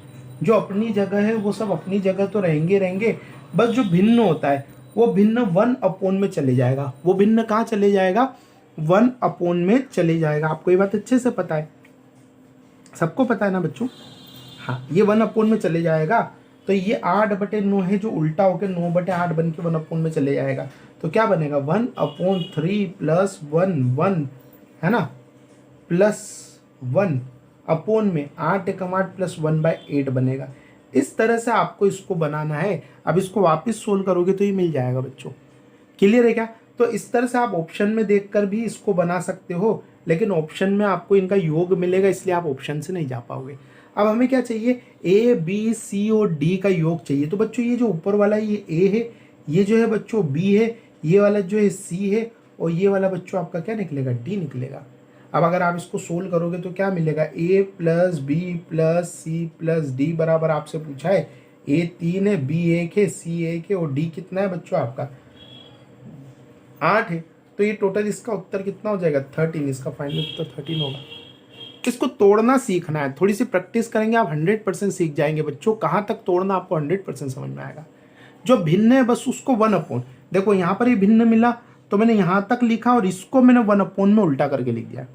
जो अपनी जगह है वो सब अपनी जगह तो रहेंगे रहेंगे, बस जो भिन्न होता है वो भिन्न 1 अपोन में चले जाएगा। वो भिन्न कहाँ चले जाएगा, 1 अपोन में चले जाएगा। आपको ये बात अच्छे से पता है, सबको पता है ना बच्चों, हाँ, ये 1 अपोन में चले जाएगा। तो ये 8/9 है जो उल्टा होकर 9/8 बन के 1 अपोन में चले जाएगा। तो क्या बनेगा 1/3 प्लस 1 1, है ना, प्लस 1 अपोन में 8 एकम 8 प्लस 1/8 बनेगा। इस तरह से आपको इसको बनाना है। अब इसको वापस सोल्व करोगे तो ये मिल जाएगा बच्चों, क्लियर है क्या। तो इस तरह से आप ऑप्शन में देखकर भी इसको बना सकते हो, लेकिन ऑप्शन में आपको इनका योग मिलेगा, इसलिए आप ऑप्शन से नहीं जा पाओगे। अब हमें क्या चाहिए, A B C और D का योग चाहिए। तो बच्चों ये जो ऊपर वाला ये A है, ये जो है बच्चों B है, ये वाला जो है C है, और ये वाला बच्चों आपका क्या निकलेगा, D निकलेगा। अब अगर आप इसको सोल्व करोगे तो क्या मिलेगा, A plus B plus C plus D बराबर आपसे पूछा है ए 3 है, बी 1 है, सी 1 है और डी कितना है बच्चों आपका 8 है। तो ये टोटल इसका उत्तर कितना हो जाएगा 13, इसका फाइनल उत्तर 13 होगा। इसको तोड़ना सीखना है, थोड़ी सी प्रैक्टिस करेंगे आप 100% सीख जाएंगे बच्चों। कहाँ तक तोड़ना आपको 100% समझ में आएगा। जो भिन्न है बस उसको 1/, देखो यहाँ पर ये भिन्न मिला तो मैंने यहाँ तक लिखा और इसको मैंने 1/, में उल्टा करके लिख दिया।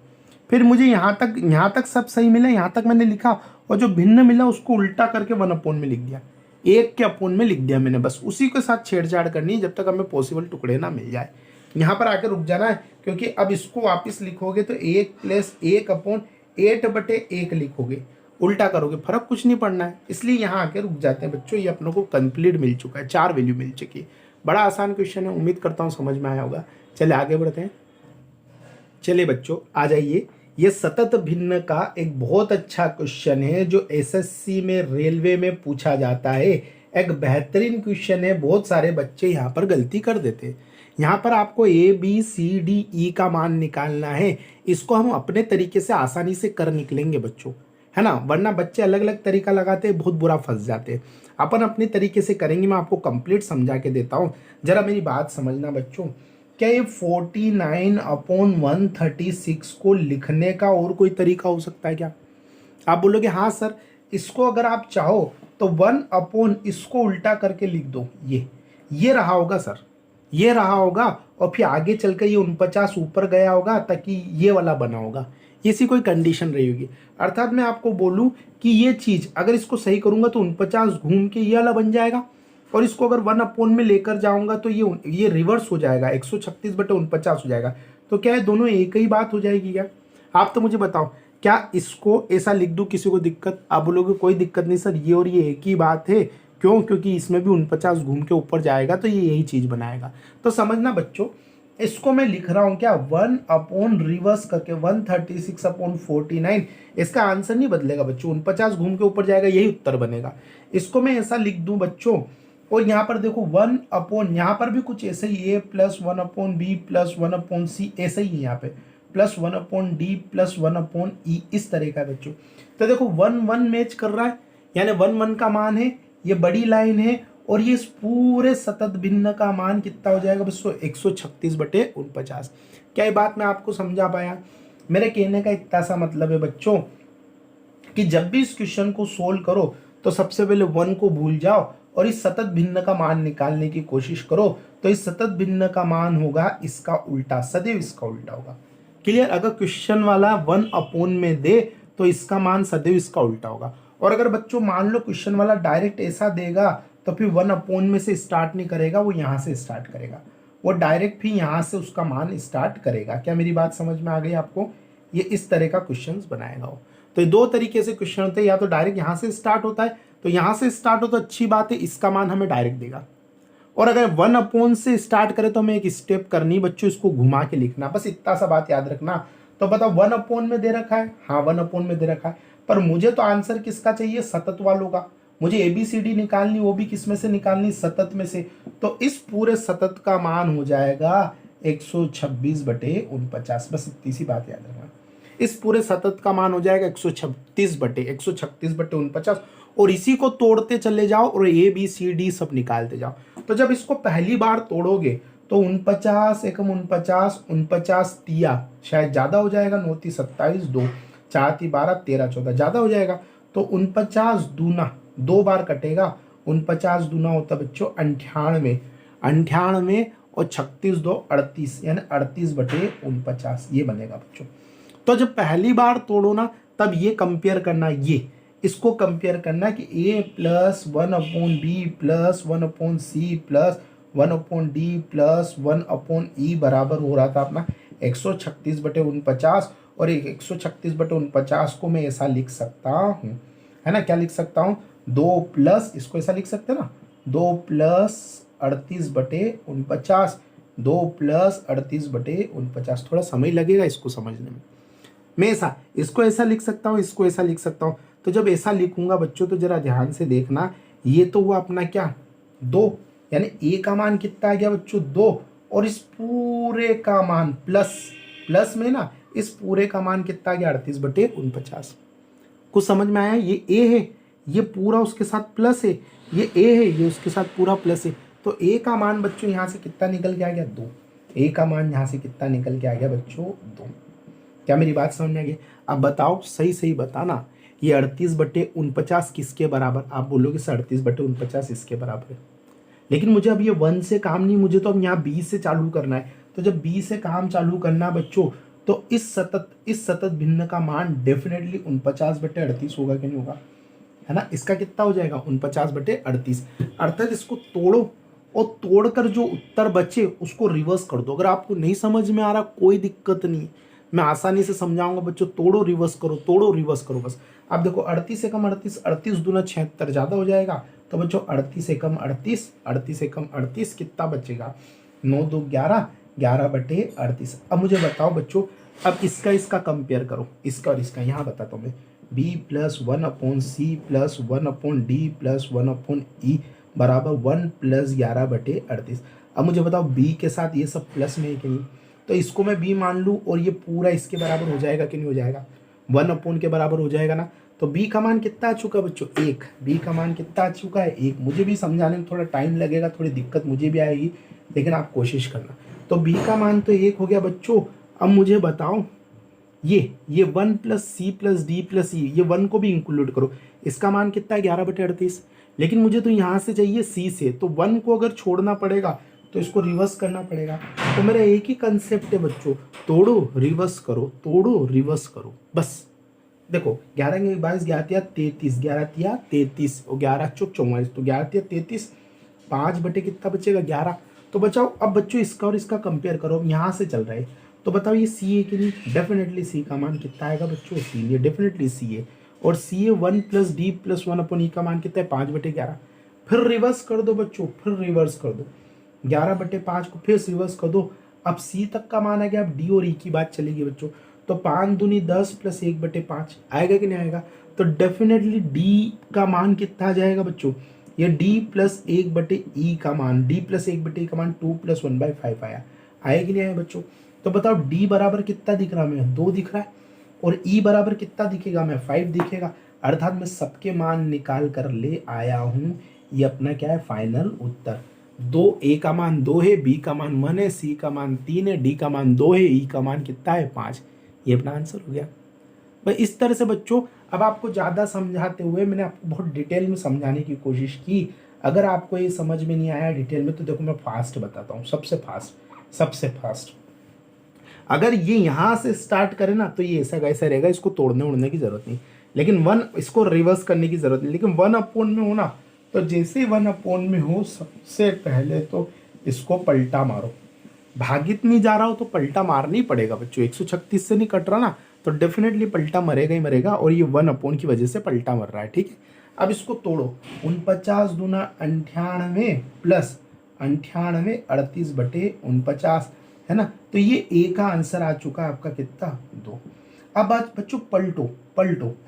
फिर मुझे यहाँ तक सब सही मिला, यहाँ तक मैंने लिखा और जो भिन्न मिला उसको उल्टा करके 1/, में लिख दिया, 1 के अपॉन में लिख दिया मैंने। बस उसी के साथ छेड़छाड़ करनी है जब तक हमें पॉसिबल टुकड़े ना मिल जाए। यहाँ पर आकर रुक जाना है, क्योंकि अब इसको वापस लिखोगे तो 1 + 1/8 लिखोगे, उल्टा करोगे, फर्क कुछ नहीं पड़ना है। इसलिए यहाँ आके रुक जाते हैं बच्चों। ये अपनों को कंप्लीट मिल चुका है, 4 वैल्यू मिल चुकी है। बड़ा आसान क्वेश्चन है, उम्मीद करता हूँ समझ में आया होगा। चलिए आगे बढ़ते हैं। चलिए बच्चों आ जाइए, ये सतत भिन्न का एक बहुत अच्छा क्वेश्चन है जो एसएससी में, रेलवे में पूछा जाता है। एक बेहतरीन क्वेश्चन है, बहुत सारे बच्चे यहाँ पर गलती कर देते हैं। यहाँ पर आपको A B C D E का मान निकालना है। इसको हम अपने तरीके से आसानी से कर निकलेंगे बच्चों, है ना, वरना बच्चे अलग अलग तरीका लगाते हैं, बहुत बुरा फंस जाते हैं। अपन अपने तरीके से करेंगे, मैं आपको कंप्लीट समझा के देता हूँ, जरा मेरी बात समझना बच्चों। क्या ये 49/136 को लिखने का और कोई तरीका हो सकता है क्या? आप बोलोगे हाँ सर, इसको अगर आप चाहो तो 1/, इसको उल्टा करके लिख दो, ये रहा होगा सर, ये रहा होगा और फिर आगे चल कर ये 49 ऊपर गया होगा ताकि ये वाला बना होगा, ऐसी कोई कंडीशन रही होगी। अर्थात मैं आपको बोलूं कि ये चीज अगर इसको सही करूंगा तो 49 घूम के ये वाला बन जाएगा, और इसको अगर 1/, में लेकर जाऊंगा तो ये रिवर्स हो जाएगा, 136/49 हो जाएगा। तो क्या है, दोनों एक ही बात हो जाएगी क्या? आप तो मुझे बताओ, क्या इसको ऐसा लिख दूं, किसी को दिक्कत? आप बोलोगे कोई दिक्कत नहीं सर, ये और ये एक ही बात है। क्यों? क्योंकि इसमें भी 49 घूम के ऊपर जाएगा तो ये यही चीज बनाएगा। तो समझना बच्चों, इसको मैं लिख रहा हूं क्या 1/ रिवर्स करके 136/49। इसका आंसर नहीं बदलेगा बच्चों, 49 घूम के ऊपर जाएगा, यही उत्तर बनेगा। इसको मैं ऐसा लिख दूं बच्चों, और यहाँ पर देखो 1/, यहाँ पर भी कुछ ऐसे ही, a + 1/b + 1/c ऐसे ही है यहाँ पे, +1/d + 1/e इस तरह का बच्चों। तो देखो 1/1 मैच कर रहा है, यानी 1/1 का मान है, ये बड़ी लाइन है, और ये इस पूरे सतत भिन्न का मान कितना हो जाएगा बच्चों 136/49। क्या ये बात मैं आपको समझा पाया? मेरे कहने का इतना सा मतलब है बच्चों कि जब भी इस क्वेश्चन को सोल्व करो तो सबसे पहले 1 को भूल जाओ और इस सतत भिन्न का मान निकालने की कोशिश करो। तो इस सतत भिन्न का मान होगा इसका उल्टा, सदैव इसका उल्टा होगा। क्लियर? अगर क्वेश्चन वाला 1/, में दे तो इसका मान सदैव इसका उल्टा होगा। और अगर बच्चों मान लो क्वेश्चन वाला डायरेक्ट ऐसा देगा तो फिर 1/, में से स्टार्ट नहीं करेगा, वो यहाँ से स्टार्ट करेगा, वो डायरेक्ट फिर यहाँ से उसका मान स्टार्ट करेगा। क्या मेरी बात समझ में आ गई आपको? ये इस तरह का क्वेश्चन बनाएगा वो। तो ये 2 तरीके से क्वेश्चन होते हैं, या तो डायरेक्ट यहाँ से स्टार्ट होता है, तो यहाँ से स्टार्ट हो तो अच्छी बात है, इसका मान हमें डायरेक्ट देगा। और अगर 1/, से स्टार्ट करे तो हमें एक स्टेप करनी बच्चों, इसको घुमा के लिखना, बस इतना सा बात याद रखना। तो बताओ 1/, में दे रखा है, हाँ 1/, में दे रखा है, पर मुझे तो आंसर किसका चाहिए? सतत वालों का। मुझे ABCD निकालनी, वो भी किस में से निकालनी? सतत में से। तो इस पूरे सतत का मान हो जाएगा 126/49, बस इतनी सी बात याद रखना। इस पूरे सतत का मान हो जाएगा 136/49, और इसी को तोड़ते चले जाओ और ABCD सब निकालते जाओ। तो जब इसको पहली बार तोड़ोगे तो 49 एकम 49, 49 तिया शायद ज्यादा हो जाएगा, 9 × 27, 2 4 × 12, 13 14 ज्यादा हो जाएगा। तो 49 दूना 2 बार कटेगा, 49 दूना होता बच्चों 98, 98 और 36 2 38, यानी 38/49 ये बनेगा बच्चों। तो जब पहली बार तोड़ो ना तब ये कंपेयर करना, ये इसको कंपेयर करना कि a + 1/b + 1/c + 1/d + 1/e बराबर हो रहा था अपना 136/49, और 136/49 को मैं ऐसा लिख सकता हूँ, है ना? क्या लिख सकता हूँ? 2 प्लस, इसको ऐसा लिख सकते हैं ना, 2 + 38/49, 2 + 38/49। थोड़ा समय लगेगा इसको समझने में। मैं ऐसा, इसको ऐसा लिख सकता हूँ, इसको ऐसा लिख सकता हूँ। तो जब ऐसा लिखूंगा बच्चों तो जरा ध्यान से देखना, ये तो हुआ अपना क्या 2, यानी a का मान कितना आ गया बच्चों 2, और इस पूरे का मान प्लस में ना, इस पूरे का मान कितना आ गया 38/49। कुछ समझ में आया? ये a है, ये पूरा उसके साथ प्लस है, ये ए है, ये उसके साथ पूरा प्लस है। तो ए का मान बच्चों यहाँ से कितना निकल के आ गया 2। ए का मान यहाँ से कितना निकल के आ गया बच्चों 2। क्या मेरी बात समझ में आ गई? अब बताओ, सही सही बताना, ये 38/49 किसके बराबर? आप बोलोगे 38/49 इसके बराबर है। लेकिन मुझे अब ये 1 से काम नहीं, मुझे तो अब यहाँ 20 से चालू करना है। तो जब 20 से काम चालू करना बच्चों, तो इस सतत भिन्न का मान डेफिनेटली 49/38 होगा कि नहीं होगा, है ना? इसका कितना हो जाएगा 49/38। अर्थात इसको तोड़ो और तोड़कर जो उत्तर बचे उसको रिवर्स कर दो। अगर आपको नहीं समझ में आ रहा कोई दिक्कत नहीं, मैं आसानी से समझाऊंगा बच्चों। तोड़ो रिवर्स करो, तोड़ो रिवर्स करो बस। आप देखो 38 से कम 38, 38 दूना 76 ज़्यादा हो जाएगा। तो बच्चों 38 से कम 38, 38 से कम 38 कितना बचेगा? 9 2 11, 11/38। अब मुझे बताओ बच्चों, अब इसका कंपेयर करो, इसका और इसका। यहाँ बताता हूँ मैं, b + 1/c + 1/d + 1/e बराबर 1 + 11/38। अब मुझे बताओ b के साथ ये सब प्लस में है कि नहीं? तो इसको मैं b मान लूँ और ये पूरा इसके बराबर हो जाएगा कि नहीं हो जाएगा? 1 के बराबर हो जाएगा ना। तो b का मान कितना आ चुका बच्चों? 1। b का मान कितना आ चुका है? 1। मुझे भी समझाने में थोड़ा टाइम लगेगा, थोड़ी दिक्कत मुझे भी आएगी, लेकिन आप कोशिश करना। तो b का मान तो 1 हो गया बच्चों। अब मुझे बताओ, ये 1 + c + d + e, ये 1 को भी इंक्लूड करो। इसका मान कितना है? 11/38। लेकिन मुझे तो यहाँ से चाहिए c से, तो 1 को अगर छोड़ना पड़ेगा तो इसको रिवर्स करना पड़ेगा। तो मेरा एक ही कंसेप्ट है बच्चों, तोड़ो रिवर्स करो, तोड़ो रिवर्स करो बस। देखो 11 के 22, 11 33, 11 33 और 11 चौक 44, तो 11 33, 5 बटे कितना बचेगा? 11। तो बचाओ अब बच्चों इसका और इसका कंपेयर करो। अब यहाँ से चल रहा है, तो बताओ ये सी है कि नहीं? डेफिनेटली सी का मान कितना आएगा बच्चों? 3। ये डेफिनेटली सी है। और सी है 1 + d + 1/e का मान कितना है? 5/11। फिर रिवर्स कर दो बच्चों, फिर रिवर्स कर दो, 11/5 को फिर रिवर्स कर दो। अब सी तक का मान आ गया। अब डी और ई की बात चलेगी बच्चों। तो 5 दूनी 10 + 1/5 आएगा कि नहीं आएगा? तो डेफिनेटली डी का मान कितना आ जाएगा बच्चों? ये d + 1/e का मान, d + 1/e का मान 2 + 1/5 आया। आया कि नहीं आया बच्चों? तो बताओ d बराबर कितना दिख रहा है? हमें 2 दिख रहा है। और e बराबर कितना दिखेगा? हमें 5 दिखेगा। अर्थात मैं सबके मान निकाल कर ले आया हूँ। ये अपना क्या है? Final Uttar. 2, a का मान 2 है, b का मान 1 है, c का मान 3 है, d का मान 2 है, e का मान कितना है? 5। ये अपना आंसर हो गया भाई। इस तरह से बच्चों, अब आपको ज़्यादा समझाते हुए मैंने आपको बहुत डिटेल में समझाने की कोशिश की। अगर आपको ये समझ में नहीं आया डिटेल में, तो देखो मैं फास्ट बताता हूँ, सबसे फास्ट। अगर ये यहाँ से स्टार्ट करें ना, तो ये ऐसा कैसा रहेगा, इसको तोड़ने उड़ने की जरूरत नहीं। लेकिन 1, इसको रिवर्स करने की जरूरत नहीं। लेकिन 1/, में हो ना, तो जैसे 1/, में हो, सबसे पहले तो इसको पलटा मारो। भागित नहीं जा रहा हो तो पलटा मारना ही पड़ेगा बच्चों। 136 से नहीं कट रहा ना, तो डेफिनेटली पलटा मरेगा ही मरेगा। और ये 1/, की वजह से पलटा मर रहा है, ठीक है। अब इसको तोड़ो। 49 दूना 98 प्लस 98, 38/49, है ना। तो ये ए का आंसर आ चुका है आपका कितना? 2। अब आज बच्चों पलटो,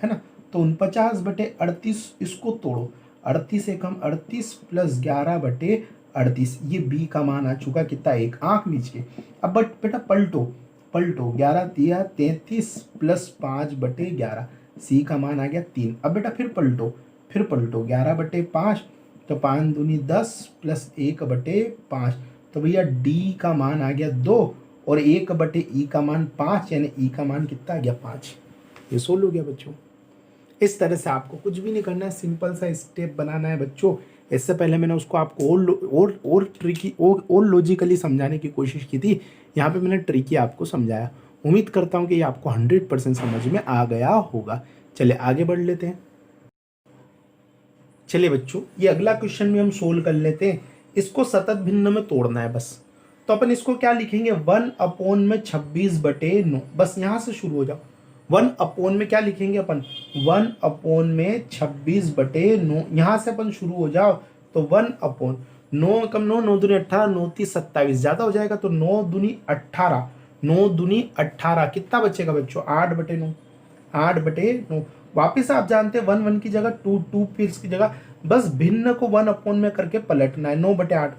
है ना। तो 49/38 इसको तोड़ो। 38 से कम 38 + 11/38, ये बी का मान आ चुका कितना? 1। आंख मीच के अब बेटा पलटो, 11 दिया 33 + 5/11, सी का मान आ गया 3। अब बेटा फिर पलटो 11/5, तो 5 दूनी 10 + 1/5, तो भैया डी का मान आ गया 2 और 1/e का मान 5, यानी ई का मान कितना आ गया? 5। ये सोल्व हो गया बच्चों। इस तरह से आपको कुछ भी नहीं करना है, सिंपल सा स्टेप बनाना है बच्चों। इससे पहले मैंने उसको आपको और ट्रिकी और लॉजिकली समझाने की कोशिश की थी। यहाँ पे मैंने ट्रिकी आपको समझाया। उम्मीद करता हूँ कि ये आपको 100% समझ में आ गया होगा। चलिए आगे बढ़ लेते हैं। चलिए बच्चों, ये अगला क्वेश्चन भी हम सोल्व कर लेते हैं। इसको सतत भिन्न में तोड़ना है बस। तो अपन इसको क्या लिखेंगे? 1/, में 26/9। बस यहाँ से शुरू हो जाओ। 1/, में क्या लिखेंगे अपन? 1/, में 26/9। यहाँ से अपन शुरू हो जाओ। तो 1/, 9 कम 9, 9 दूनी 18, 9 30 27, ज़्यादा हो जाएगा। तो 9 दूनी 18, 9 दूनी 18 कितना बचेगा बच्चों? 8/9, 8/9। वापिस आप जानते हैं 1 1 की जगह 2 2, फिर इसकी जगह बस भिन्न को 1/, में करके पलटना है। 9/8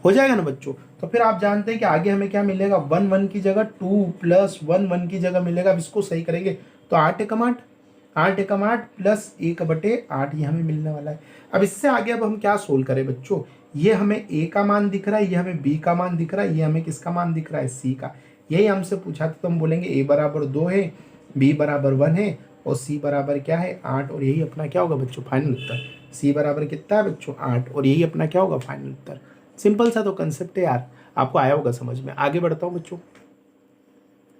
हो जाएगा ना बच्चों। तो फिर आप जानते हैं कि आगे हमें क्या मिलेगा? 1 1 की जगह 2 + 1 1 की जगह मिलेगा। अब इसको सही करेंगे तो 8 एकम 8, 8 एकम 8 प्लस 1/8 ये हमें मिलने वाला है। अब इससे आगे अब हम क्या सोल्व करें बच्चों, ये हमें ए का मान दिख रहा है, ये हमें बी का मान दिख रहा है, ये हमें किसका मान दिख रहा है, सी का। यही हमसे पूछा था तो हम बोलेंगे ए बराबर 2 है, बी बराबर 1 है और सी बराबर क्या है 8, और यही अपना क्या होगा बच्चों फाइनल उत्तर। सी बराबर कितना है बच्चों 8, और यही अपना क्या होगा फाइनल उत्तर। सिंपल सा तो कंसेप्ट है यार, आपको आया होगा समझ में। आगे बढ़ता हूँ बच्चों।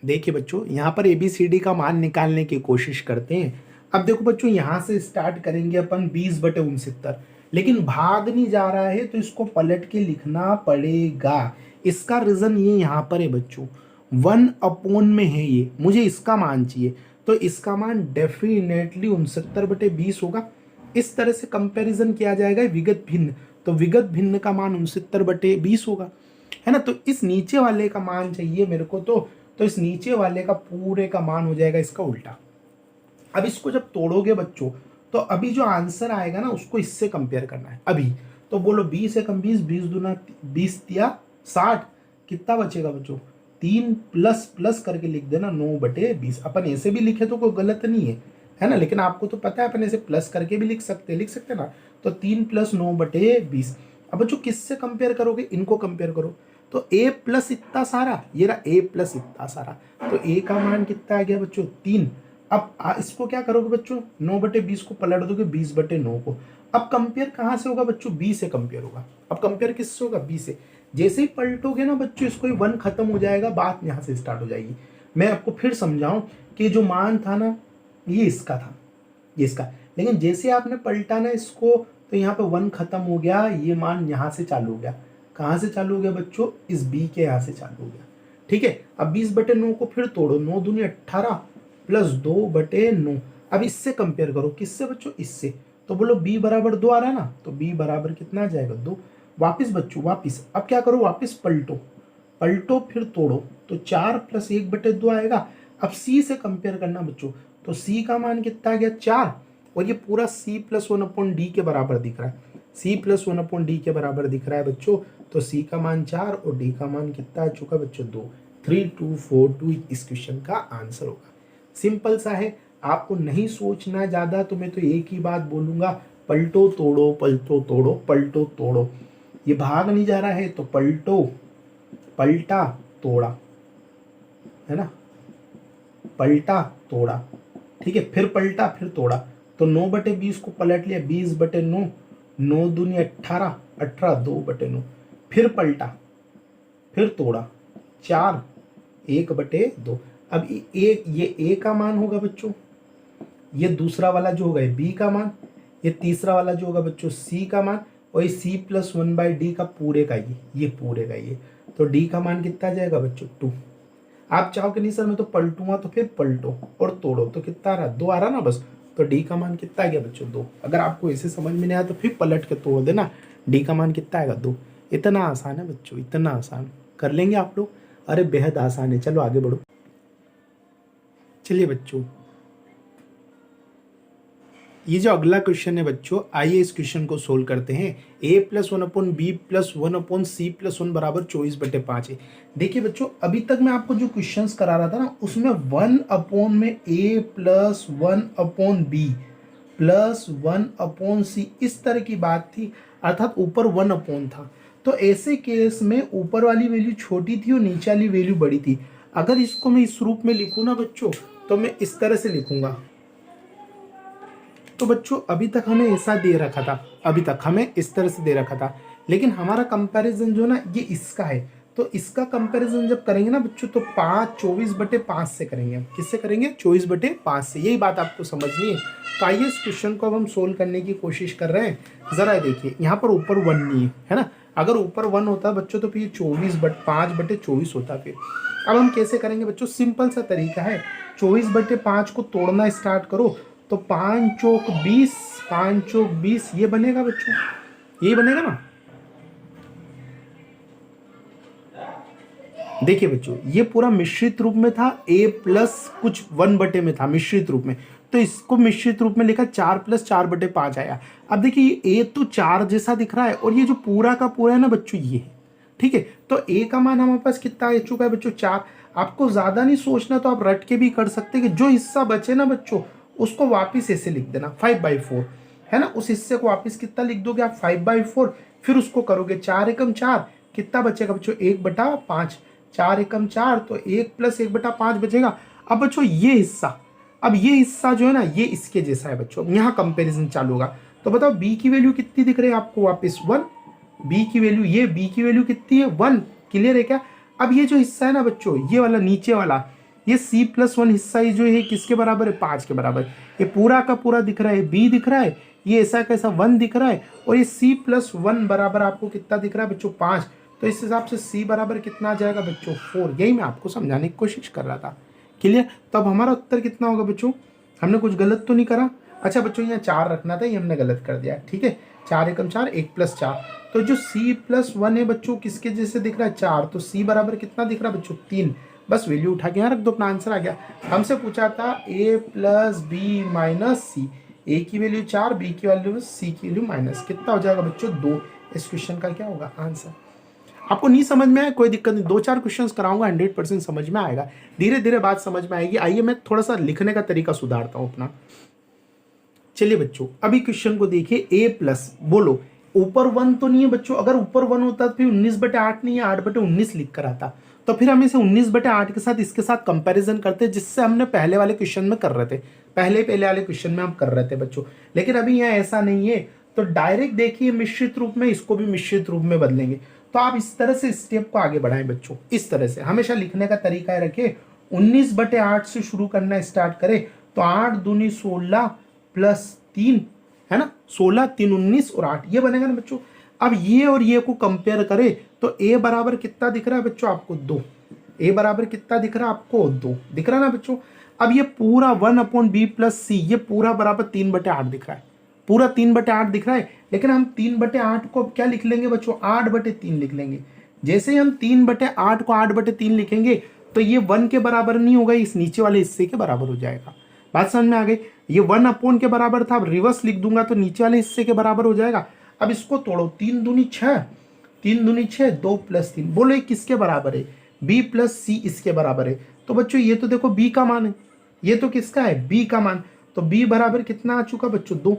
देखिए बच्चों यहाँ पर ABCD का मान निकालने की कोशिश करते हैं। अब देखो बच्चों यहाँ से स्टार्ट करेंगे अपन 20/69, लेकिन भाग नहीं जा रहा है तो इसको पलट के लिखना पड़ेगा। इसका रीजन ये यहाँ पर है बच्चों, 1 में है ये, मुझे इसका मान चाहिए तो इसका मान डेफिनेटली 69/20 होगा। इस तरह से कंपैरिजन किया जाएगा विगत भिन्न, तो विगत भिन्न का मान 69/20 होगा, है ना। तो इस नीचे वाले का मान चाहिए मेरे को, तो इस नीचे वाले का पूरे का मान हो जाएगा इसका उल्टा। अब इसको जब तोड़ोगे बच्चों तो अभी जो आंसर आएगा ना उसको इससे कंपेयर करना है अभी। तो बोलो 20 एकम 20, 20 दूना 20 तिया 60, कितना बचेगा बच्चों 3 प्लस प्लस करके लिख देना 9/20। अपन ऐसे भी लिखे तो कोई गलत नहीं है ना, लेकिन आपको तो पता है अपन ऐसे प्लस करके भी लिख सकते ना। तो 3 + 9/20। अब बच्चों किससे कंपेयर करोगे, इनको कंपेयर करो। तो a प्लस इतना सारा, ये रहा a प्लस इतना सारा, तो a का मान कितना आ गया बच्चों 3। अब इसको क्या करोगे बच्चों, 9/20 को पलट दोगे 20/9 को। अब कंपेयर कहाँ से होगा बच्चों, b से कंपेयर होगा। अब कंपेयर किससे होगा, b से। जैसे ही पलटोगे ना बच्चों इसको 1 खत्म हो जाएगा, बात यहाँ से स्टार्ट हो जाएगी। मैं आपको फिर समझाऊं कि जो मान था ना ये इसका था, ये इसका, लेकिन जैसे आपने पलटा ना इसको तो यहाँ पे 1 खत्म हो गया, ये मान यहाँ से चालू हो गया। कहाँ से चालू हो गया बच्चों, इस b के यहाँ से चालू हो गया। ठीक है, अब 20/9 को फिर तोड़ो, 9 दूनी 18 प्लस 2/9। अब इससे कंपेयर करो, किससे बच्चों, इससे। तो बोलो b बराबर 2 आ रहा है ना, तो b बराबर कितना आ जाएगा 2। वापिस बच्चों वापिस, अब क्या करो, वापिस पलटो फिर तोड़ो, तो 4 + 1/2 आएगा। अब c से कंपेयर करना बच्चों, तो c का मान कितना आ गया 4, और ये पूरा c + 1/d के बराबर दिख रहा है, c + 1/d के बराबर दिख रहा है बच्चों। तो c का मान 4 और d का मान कितना आ चुका बच्चों 2। 3242 इस क्वेश्चन का आंसर होगा। सिंपल सा है, आपको नहीं सोचना ज्यादा, तो मैं तो एक ही बात बोलूंगा, पलटो तोड़ो पलटो तोड़ो पलटो तोड़ो। ये भाग नहीं जा रहा है तो पलटो, पलटा तोड़ा, है ना, पलटा तोड़ा। ठीक है, फिर पलटा फिर तोड़ा, तो 9/20 को पलट लिया 20/9, 9 दूनी 18, 18 2/9, फिर पलटा फिर तोड़ा 4 1/2। अब ये a का मान होगा बच्चों, ये दूसरा वाला जो होगा b का मान, ये तीसरा वाला जो होगा बच्चों c का मान, और ये c + 1/d का पूरे का ये पूरे का ये। तो d का मान कितना जाएगा बच्चों 2। आप चाहो कि नहीं सर मैं तो पलटूंगा, तो फिर पलटो और तोड़ो, तो कितना आ रहा 2 आ रहा ना बस। तो d का मान कितना आ गया बच्चों 2। अगर आपको ऐसे समझ में नहीं आया तो फिर पलट के तोड़ देना, d का मान कितना आएगा 2। इतना आसान है बच्चों, इतना आसान, कर लेंगे आप लोग। अरे बेहद आसान है, चलो आगे बढ़ो। चलिए बच्चों, ये जो अगला क्वेश्चन है बच्चों, आइए इस क्वेश्चन को सोल्व करते हैं। a + 1/b + 1/c + 1 बराबर 24/5 है। देखिए बच्चों, अभी तक मैं आपको जो क्वेश्चंस करा रहा था ना उसमें 1/a + 1/b + 1/c इस तरह की बात थी, अर्थात ऊपर 1 था। तो ऐसे केस में ऊपर वाली वैल्यू छोटी थी और नीचे वाली वैल्यू बड़ी थी। अगर इसको मैं इस रूप में लिखूँ ना बच्चों, तो मैं इस तरह से लिखूंगा। तो बच्चों अभी तक हमें ऐसा दे रखा था, अभी तक हमें इस तरह से दे रखा था, लेकिन हमारा कंपैरिजन जो ना ये इसका है। तो इसका कंपैरिजन जब करेंगे ना बच्चों, तो 24/5 से करेंगे। हम किससे करेंगे, 24/5 से। यही बात आपको समझनी है। तो आइए इस क्वेश्चन को अब हम सोल्व करने की कोशिश कर रहे हैं। जरा देखिए, यहाँ पर ऊपर 1 नहीं है ना, अगर ऊपर 1 होता बच्चों तो फिर 5/24 होता। फिर अब हम कैसे करेंगे बच्चों, सिंपल सा तरीका है, 24/5 को तोड़ना स्टार्ट करो, तो 5 चौक 20, 5 चौक 20 ये बनेगा बच्चों, यही बनेगा ना। देखिए बच्चों, ये पूरा मिश्रित रूप में था, a प्लस कुछ 1/, में था मिश्रित रूप में, तो इसको मिश्रित रूप में लिखा 4 + 4/5 आया। अब देखिए a तो 4 जैसा दिख रहा है, और ये जो पूरा का पूरा है ना बच्चों ये है। ठीक है, तो a का मान हमारे पास कितना आ चुका है बच्चों 4। आपको ज्यादा नहीं सोचना, तो आप रट के भी कर सकते हैं कि जो हिस्सा बचे ना बच्चों उसको वापस ऐसे लिख देना 5/4, है ना। उस हिस्से को वापस कितना लिख दोगे आप 5/4, फिर उसको करोगे 4 एकम 4, कितना बचेगा बच्चों 1/5, 4 एकम 4 तो 1 + 1/5 बचेगा। अब बच्चों ये हिस्सा, अब ये हिस्सा जो है ना ये इसके जैसा है बच्चों, यहाँ कंपैरिजन चालू होगा। तो बताओ बी की वैल्यू कितनी दिख रही है आपको वापस 1, बी की वैल्यू, ये बी की वैल्यू कितनी है 1, क्लियर है क्या। अब ये जो हिस्सा है ना बच्चों, ये वाला नीचे वाला, ये c+1 हिस्सा ये जो है किसके बराबर है 5 के बराबर। ये पूरा का पूरा दिख रहा है b दिख रहा है, ये ऐसा कैसा 1 दिख रहा है, और ये c+1 बराबर आपको कितना दिख रहा है बच्चों 5। तो इस हिसाब से c बराबर कितना आ जाएगा बच्चों 4। यही मैं आपको समझाने की कोशिश कर रहा था, क्लियर। तो अब हमारा उत्तर कितना होगा बच्चों, हमने कुछ गलत तो नहीं करा। अच्छा बच्चों यहाँ 4 रखना था, ये हमने गलत कर दिया, ठीक है। 4 एकम 4, 1 + 4, तो जो c+1 है बच्चों किसके जैसे दिख रहा है 4, तो c बराबर कितना दिख रहा है बच्चों 3। बस वैल्यू उठा के यहाँ रख दो, अपना आंसर आ गया। हमसे पूछा था a + b - c, a की वैल्यू 4, b की वैल्यू c की वैल्यू माइनस, कितना हो जाएगा बच्चों 2। इस क्वेश्चन का क्या होगा आंसर। आपको नहीं समझ में आया कोई दिक्कत नहीं, 2-4 क्वेश्चंस कराऊंगा, 100% समझ में आएगा, धीरे धीरे बात समझ में आएगी। आइए मैं थोड़ा सा लिखने का तरीका सुधारता हूँ अपना। चलिए बच्चों अभी क्वेश्चन को देखिए, a+, बोलो ऊपर 1 तो नहीं है बच्चों, अगर ऊपर 1 होता तो फिर 19/8 नहीं है 8/19 लिख कर आता, तो फिर हम इसे 19/8 के साथ इसके साथ कंपैरिजन करते, जिससे हमने पहले वाले क्वेश्चन में कर रहे थे, पहले वाले क्वेश्चन में हम कर रहे थे बच्चों। लेकिन अभी यहाँ ऐसा नहीं है, तो डायरेक्ट देखिए मिश्रित रूप में, इसको भी मिश्रित रूप में बदलेंगे। तो आप इस तरह से स्टेप को आगे बढ़ाएं बच्चों, इस तरह से हमेशा लिखने का तरीका रखे, 19/8 से शुरू करना स्टार्ट करें, तो 8 दूनी 16 + 3, है ना, 16 3 19 और 8, ये बनेगा ना बच्चों। अब ये और ये को कंपेयर करें तो a बराबर कितना दिख रहा है बच्चों आपको 2, a बराबर कितना दिख रहा है आपको 2, दिख रहा है ना बच्चों। अब ये पूरा 1/b + c, ये पूरा बराबर 3/8 दिख रहा है, पूरा 3/8 दिख रहा है। लेकिन हम 3/8 को क्या लिख लेंगे बच्चों 8/3 लिख लेंगे। जैसे ही हम 3/8 को 8/3 लिखेंगे तो ये 1 के बराबर नहीं होगा, इस नीचे वाले हिस्से के बराबर हो जाएगा। बात समझ में आ गई। ये 1 के बराबर था, अब रिवर्स लिख दूंगा तो नीचे वाले हिस्से के बराबर हो जाएगा। अब इसको तोड़ो, 3 दूनी 6, 3 दूनी 6, 2 + 3, बोलो ये किसके बराबर है, b + c इसके बराबर है। तो बच्चों ये तो देखो b का मान है, ये तो किसका है b का मान, तो b बराबर कितना आ चुका बच्चों 2,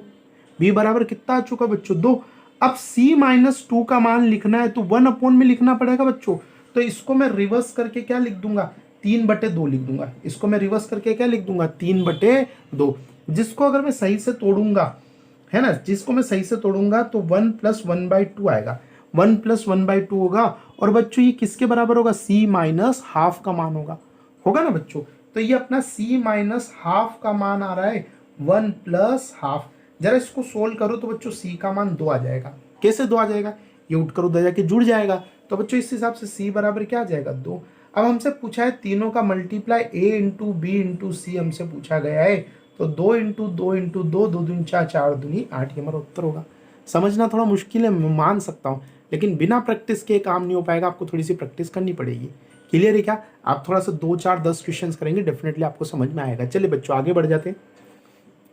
b बराबर कितना आ चुका बच्चों 2। अब c - 2 का मान लिखना है तो 1 में लिखना पड़ेगा बच्चों, तो इसको मैं रिवर्स करके क्या लिख दूंगा 3/2 लिख दूंगा, इसको मैं रिवर्स करके क्या लिख दूंगा 3/2, जिसको अगर मैं सही से तोड़ूंगा, है ना, जिसको मैं सही से तोड़ूंगा तो 1 + 1/2 आएगा, 1 + 1/2 होगा। और बच्चों ये किसके बराबर होगा c - ½ का मान होगा ना बच्चों। तो ये अपना c - ½ का मान आ रहा है 1 + ½। जरा इसको सोल्व करो तो बच्चों c का मान 2 आ जाएगा। कैसे 2 आ जाएगा, ये उठ कर उधर जाके जुड़ जाएगा, तो बच्चों इस हिसाब से c बराबर क्या आ जाएगा 2। अब हमसे पूछा है तीनों का मल्टीप्लाई a × b × c हमसे पूछा गया है, तो 2 × 2 × 2, 2 दूनी 4, 4 दूनी 8, ये हमारा उत्तर होगा। समझना थोड़ा मुश्किल है, मैं मान सकता हूँ, लेकिन बिना प्रैक्टिस के काम नहीं हो पाएगा, आपको थोड़ी सी प्रैक्टिस करनी पड़ेगी। क्लियर है क्या, आप थोड़ा सा 2 4 10 क्वेश्चंस करेंगे डेफिनेटली आपको समझ में आएगा। चलिए बच्चों आगे बढ़ जाते हैं।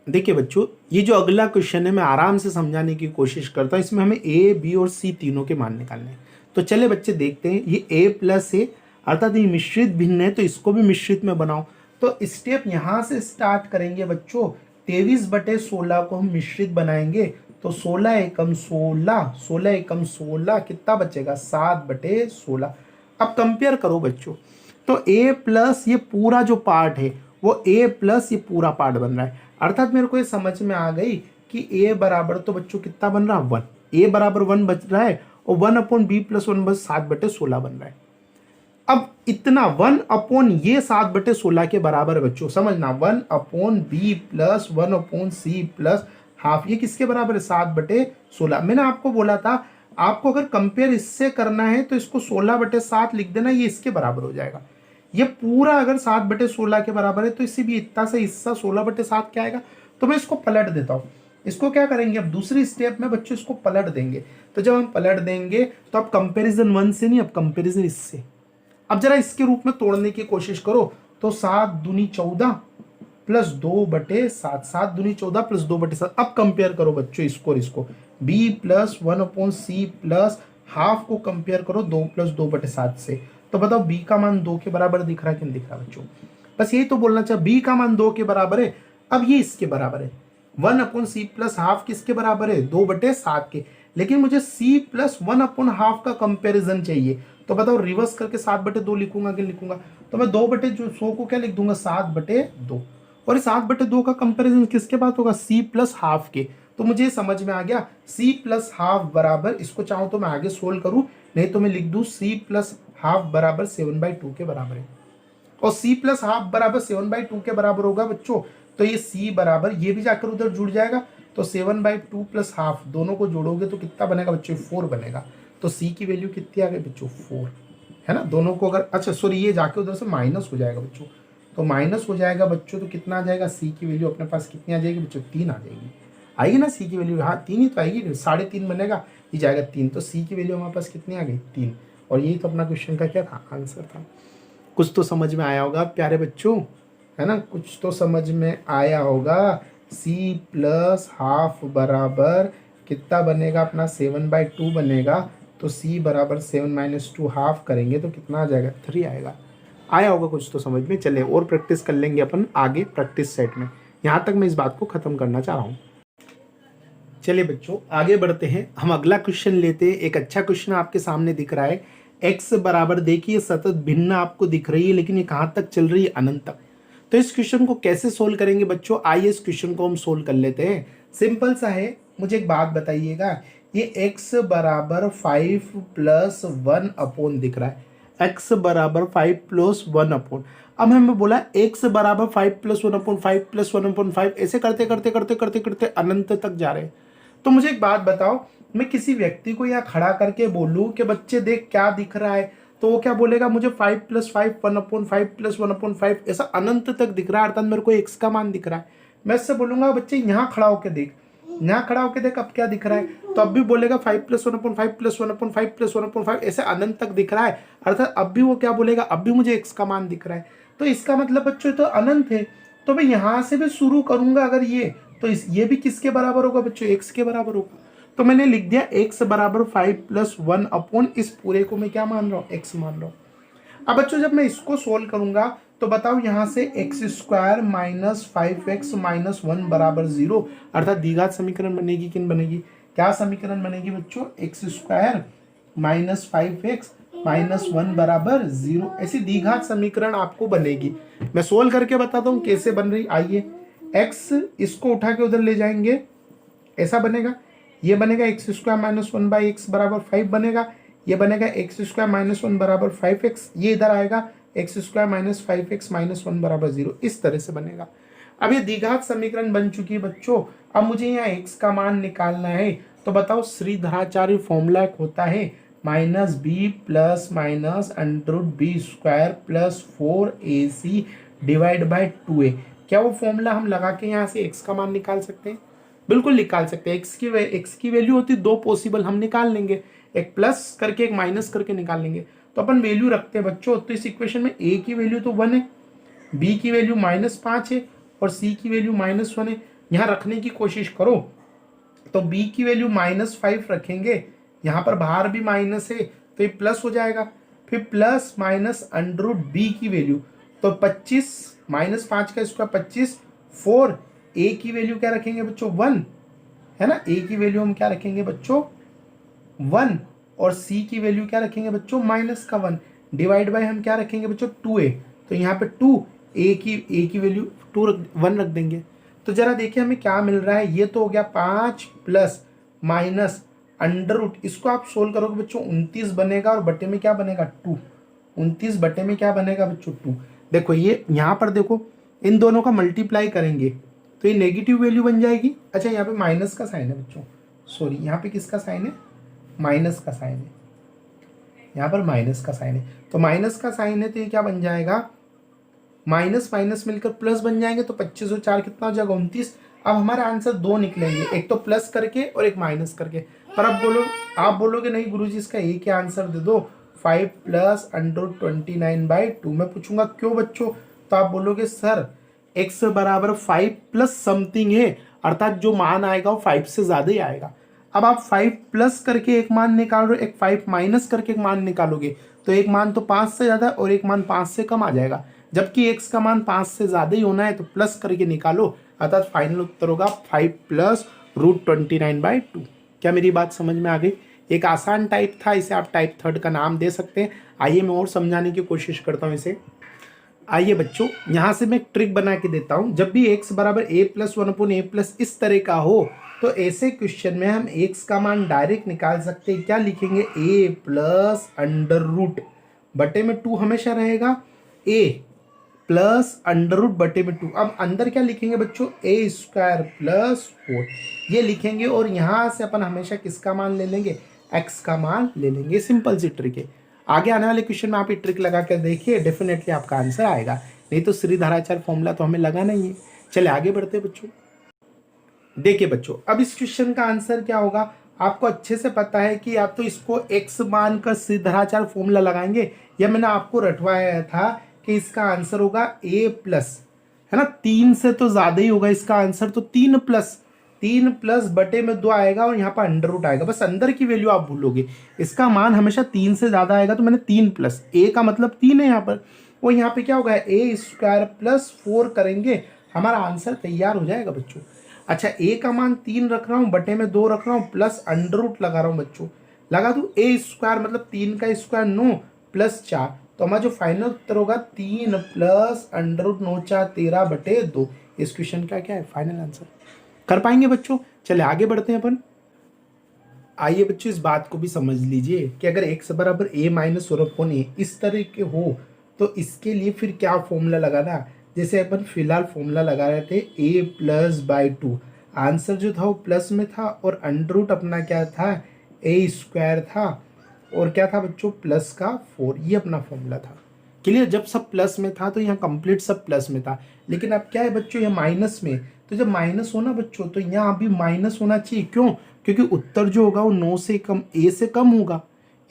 देखिए बच्चों ये जो अगला क्वेश्चन है मैं आराम से समझाने की कोशिश करता हूँ, इसमें हमें a b और c तीनों के मान निकालने हैं। तो चले बच्चे देखते हैं, ये a + a अर्थात ये मिश्रित भिन्न है, तो इसको भी मिश्रित में बनाओ। तो स्टेप यहाँ से स्टार्ट करेंगे बच्चों, 23/16 को हम मिश्रित बनाएंगे, तो 16 एकम 16, 16 एकम 16 कितना बचेगा 7/16। अब कंपेयर करो बच्चों, तो a+ ये पूरा जो पार्ट है वो a+ ये पूरा पार्ट बन रहा है, अर्थात मेरे को ये समझ में आ गई कि a बराबर तो बच्चों कितना बन रहा है 1, a बराबर 1 बच रहा है, और 1/b + 1 बस 7/16 बन रहा है। अब इतना 1/ ये 7/16 के बराबर है बच्चों, समझना 1/b + 1/c + ½ ये किसके बराबर है 7/16। मैंने आपको बोला था आपको अगर कंपेयर इससे करना है तो इसको 16/7 लिख देना, ये इसके बराबर हो जाएगा। ये पूरा अगर 7/16 के बराबर है तो इसी भी इतना से हिस्सा 16/7 क्या आएगा। तो मैं इसको पलट देता हूँ, इसको क्या करेंगे अब दूसरी स्टेप में बच्चों इसको पलट देंगे। तो जब हम पलट देंगे तो अब कंपेरिजन 1 से नहीं, अब कंपेरिजन इससे। अब जरा इसके रूप में तोड़ने की कोशिश करो, तो 7 दूनी 14 + 2/7, 7 दूनी 14 + 2/7। अब कंपेयर करो बच्चों इसको और इसको, b + 1/c + ½ को कंपेयर करो 2 + 2/7 से, तो बताओ b का मान 2 के बराबर दिख रहा है कि नहीं दिख रहा बच्चों। बस यही तो बोलना चाहिए, b का मान 2 के बराबर है, अब ये इसके बराबर है, 1/c प्लस हाफ किसके बराबर है, 2/7 के। लेकिन मुझे c प्लस 1/2 का कंपेरिजन चाहिए, तो बताओ रिवर्स करके 7/2 लिखूंगा कि लिखूंगा, तो मैं 2/100 को क्या लिख दूंगा, 7/2। और इस 7/2 का कंपेरिजन किसके बाद होगा, c प्लस हाफ के। तो मुझे ये समझ में आ गया, c प्लस हाफ बराबर, इसको चाहूं तो मैं आगे सोल्व करूं, नहीं तो मैं लिख दूं c प्लस हाफ बराबर 7/2 के बराबर है। और c प्लस हाफ बराबर 7/2 के बराबर होगा बच्चों, तो ये c बराबर, ये भी जाकर उधर जुड़ जाएगा, तो 7/2 प्लस हाफ दोनों को जोड़ोगे तो कितना बनेगा बच्चों, 4 बनेगा। तो c की वैल्यू कितनी आ गई बच्चों, 4 है ना। दोनों को अगर, अच्छा सॉरी, ये जाके उधर से माइनस हो जाएगा बच्चों, तो माइनस हो जाएगा बच्चों, तो कितना आ जाएगा, c की वैल्यू अपने पास कितनी आ जाएगी बच्चों, 3 आ जाएगी। आएगी ना c की वैल्यू, हाँ 3 ही तो आएगी, 3.5 बनेगा, ये जाएगा 3, तो c की वैल्यू हमारे पास कितनी आ गई, 3। और यही तो अपना क्वेश्चन का क्या था, आंसर था। कुछ तो समझ में आया होगा प्यारे बच्चों, है ना, कुछ तो समझ में आया होगा। c प्लस हाफ बराबर कितना बनेगा अपना, 7/2 बनेगा, तो c बराबर 7 - 2 हाफ करेंगे तो कितना आ जाएगा, 3 आएगा। आया होगा कुछ तो समझ में। चले और प्रैक्टिस कर लेंगे अपन आगे प्रैक्टिस सेट में, यहाँ तक मैं इस बात को खत्म करना चाह रहा हूँ। चलिए बच्चों आगे बढ़ते हैं, हम अगला क्वेश्चन लेते हैं। एक अच्छा क्वेश्चन आपके सामने दिख रहा है, x बराबर, देखिए सतत भिन्न आपको दिख रही है, लेकिन ये कहाँ तक चल रही है, अनंत तक। तो इस क्वेश्चन को कैसे सोल्व करेंगे बच्चों, आइए इस क्वेश्चन को हम सोल्व कर लेते हैं। सिंपल सा है, मुझे एक बात बताइएगा, ये x बराबर 5 + 1 अपॉन दिख रहा है, x बराबर 5 + 1 अपॉन। अब हमें बोला x बराबर 5 + 1 अपॉन 5 + 1 अपॉन 5, ऐसे करते करते करते करते करते अनंत तक जा रहे हैं। तो मुझे एक बात बताओ, मैं किसी व्यक्ति को यहाँ खड़ा करके बोलूँ कि बच्चे देख क्या दिख रहा है, तो वो क्या बोलेगा, मुझे 5 + 5 1/5 + 1/5 ऐसा अनंत तक दिख रहा है, अर्थात मेरे को x का मान दिख रहा है। मैं इससे बोलूंगा बच्चे यहाँ खड़ा होकर देख, यहाँ खड़ा होकर देख अब क्या दिख रहा है, तो अब भी बोलेगा 5 + 1/5 + 1/5 + 1/5 ऐसे अनंत तक दिख रहा है, अर्थात अब भी वो क्या बोलेगा, अब भी मुझे x का मान दिख रहा है। तो इसका मतलब बच्चों तो अनंत है, तो मैं यहाँ से भी शुरू करूंगा अगर ये, तो ये भी किसके बराबर होगा बच्चों, x के बराबर होगा। तो मैंने लिख दिया x बराबर 5 + 1 अपॉन, इस पूरे को मैं क्या मान रहा हूँ, x मान रहा हूँ। अब बच्चों जब मैं इसको सोल्व करूंगा तो बताओ यहाँ से x² - 5x - 1 बराबर 0, अर्थात द्विघात समीकरण बनेगी, किन बनेगी, क्या समीकरण बनेगी बच्चों, x² - 5x - 1 बराबर 0, ऐसी द्विघात समीकरण आपको बनेगी। मैं सोल्व करके बताता हूँ कैसे बन रही, आइए। x इसको उठा के उधर ले जाएंगे, ऐसा बनेगा, ये बनेगा x² - 1/x बराबर 5 बनेगा, ये बनेगा x² - 1 बराबर 5x, ये इधर आएगा x² - 5x - 1 बराबर 0, इस तरह से बनेगा। अब ये द्विघात समीकरण बन चुकी है बच्चों। अब मुझे यहाँ x का मान निकालना है, तो बताओ श्रीधराचार्य फॉर्मूला एक होता है -b + √b² + 4ac / 2a। क्या वो फॉर्मूला हम लगा के यहाँ से x का मान निकाल सकते हैं, बिल्कुल निकाल सकते हैं। x की वैल्यू होती है 2 पॉसिबल, हम निकाल लेंगे, एक प्लस करके एक माइनस करके निकाल लेंगे। तो अपन वैल्यू रखते हैं बच्चों, तो इस इक्वेशन में a की वैल्यू तो 1 है, b की वैल्यू -5 है और c की वैल्यू -1 है। यहाँ रखने की कोशिश करो, तो b की वैल्यू -5 रखेंगे, यहाँ पर बाहर भी माइनस है तो ये प्लस हो जाएगा, फिर प्लस माइनस √b की वैल्यू, तो 25 -5 का स्क्वायर 25, 4, a की वैल्यू क्या रखेंगे बच्चों, 1 है ना, a की वैल्यू हम क्या रखेंगे बच्चों, 1, और c की वैल्यू क्या रखेंगे बच्चों, -1, डिवाइड बाय हम क्या रखेंगे बच्चों, 2a, तो यहाँ पे 2, a की वैल्यू 1 रख देंगे। तो जरा देखिए हमें क्या मिल रहा है, ये तो हो गया 5 प्लस माइनस √, इसको आप सोल्व करोगे बच्चों 29 बनेगा, और बटे में क्या बनेगा 2, 29 बटे में क्या बनेगा बच्चों 2। देखो ये यहाँ पर देखो, इन दोनों का मल्टीप्लाई करेंगे तो ये नेगेटिव वैल्यू बन जाएगी। अच्छा यहाँ पे माइनस का साइन है बच्चों, सॉरी यहाँ पे किसका साइन है, माइनस का साइन है, यहाँ पर माइनस का साइन है, तो माइनस का साइन है तो ये क्या बन जाएगा, माइनस माइनस मिलकर प्लस बन जाएंगे, तो 25 और 4 कितना हो जाएगा 29। अब हमारा आंसर 2 निकलेंगे, एक तो प्लस करके और एक माइनस करके। पर अब आप बोलोगे नहीं गुरुजी इसका एक ही आंसर दे दो, 5 प्लस √29/2। मैं पूछूंगा क्यों बच्चों, तो आप बोलोगे सर x बराबर 5 प्लस समथिंग है, अर्थात जो मान आएगा वो 5 से ज्यादा ही आएगा। अब आप 5 प्लस करके एक मान निकाल रहे हो, एक 5 माइनस करके एक मान निकालोगे, तो एक मान तो 5 से ज्यादा और एक मान 5 से कम आ जाएगा, जबकि x का मान 5 से ज्यादा ही होना है, तो प्लस करके निकालो। अर्थात फाइनल उत्तर होगा 5 प्लस √29/2। क्या मेरी बात समझ में आ गई? एक आसान टाइप था, इसे आप टाइप थर्ड का नाम दे सकते हैं। आइए मैं और समझाने की कोशिश करता हूँ इसे। आइए बच्चों, यहाँ से मैं एक ट्रिक बना के देता हूँ। जब भी x बराबर a+1/a+ इस तरह का हो तो ऐसे क्वेश्चन में हम x का मान डायरेक्ट निकाल सकते हैं। क्या लिखेंगे? a प्लस अंडर रूट बटे में 2 हमेशा रहेगा, a प्लस अंडर रूट बटे में 2। अब अंदर क्या लिखेंगे बच्चों? a² प्लस 4 ये लिखेंगे और यहाँ से अपन हमेशा किसका मान ले लेंगे? x का मान ले लेंगे। सिंपल सी ट्रिक है। आगे आने वाले क्वेश्चन में आप ये ट्रिक लगा कर देखिए, डेफिनेटली आपका आंसर आएगा। नहीं तो श्रीधराचार्य फॉर्मूला तो हमें लगाना ही है। चले आगे बढ़ते हैं बच्चों। देखिए बच्चों, अब इस क्वेश्चन का आंसर क्या होगा आपको अच्छे से पता है कि आप तो इसको x मानकर श्रीधराचार्य फॉर्मूला लगाएंगे, या मैंने आपको रटवाया था कि इसका आंसर होगा a+, है ना, 3 से तो ज्यादा ही होगा इसका आंसर, तो 3 प्लस बटे में 2 आएगा और यहाँ पर अंडर रूट आएगा। बस अंदर की वैल्यू आप भूलोगे, इसका मान हमेशा 3 से ज्यादा आएगा, तो मैंने 3 प्लस a का मतलब 3 है यहाँ पर, और यहाँ पे क्या होगा? a² प्लस 4 करेंगे, हमारा आंसर तैयार हो जाएगा बच्चों। अच्छा, a का मान 3 रख रहा हूँ, बटे में 2 रख रहा हूँ, प्लस अंडर रूट लगा रहा हूँ बच्चों। लगा दूँ a² मतलब 3 का स्क्वायर 9 प्लस 4, तो हमारा जो फाइनल उत्तर होगा 3 प्लस अंडर रूट 9 4 13 बटे 2। इस क्वेश्चन का क्या है फाइनल आंसर? कर पाएंगे बच्चों? चले आगे बढ़ते हैं अपन। आइए बच्चों, इस बात को भी समझ लीजिए कि अगर x बराबर a-1/a इस तरह के हो तो इसके लिए फिर क्या फॉर्मूला लगाना। जैसे अपन फिलहाल फॉर्मूला लगा रहे थे a+/2, आंसर जो था वो प्लस में था और अंडर रूट अपना क्या था? a² था, और क्या था बच्चों? प्लस का 4, ये अपना फॉर्मूला था। क्लियर? जब सब प्लस में था तो यहाँ कंप्लीट सब प्लस में था, लेकिन अब क्या है बच्चों? ये माइनस में, तो जब माइनस होना बच्चों तो यहाँ भी माइनस होना चाहिए। क्यों? क्योंकि उत्तर जो होगा वो 9 से कम, a से कम होगा।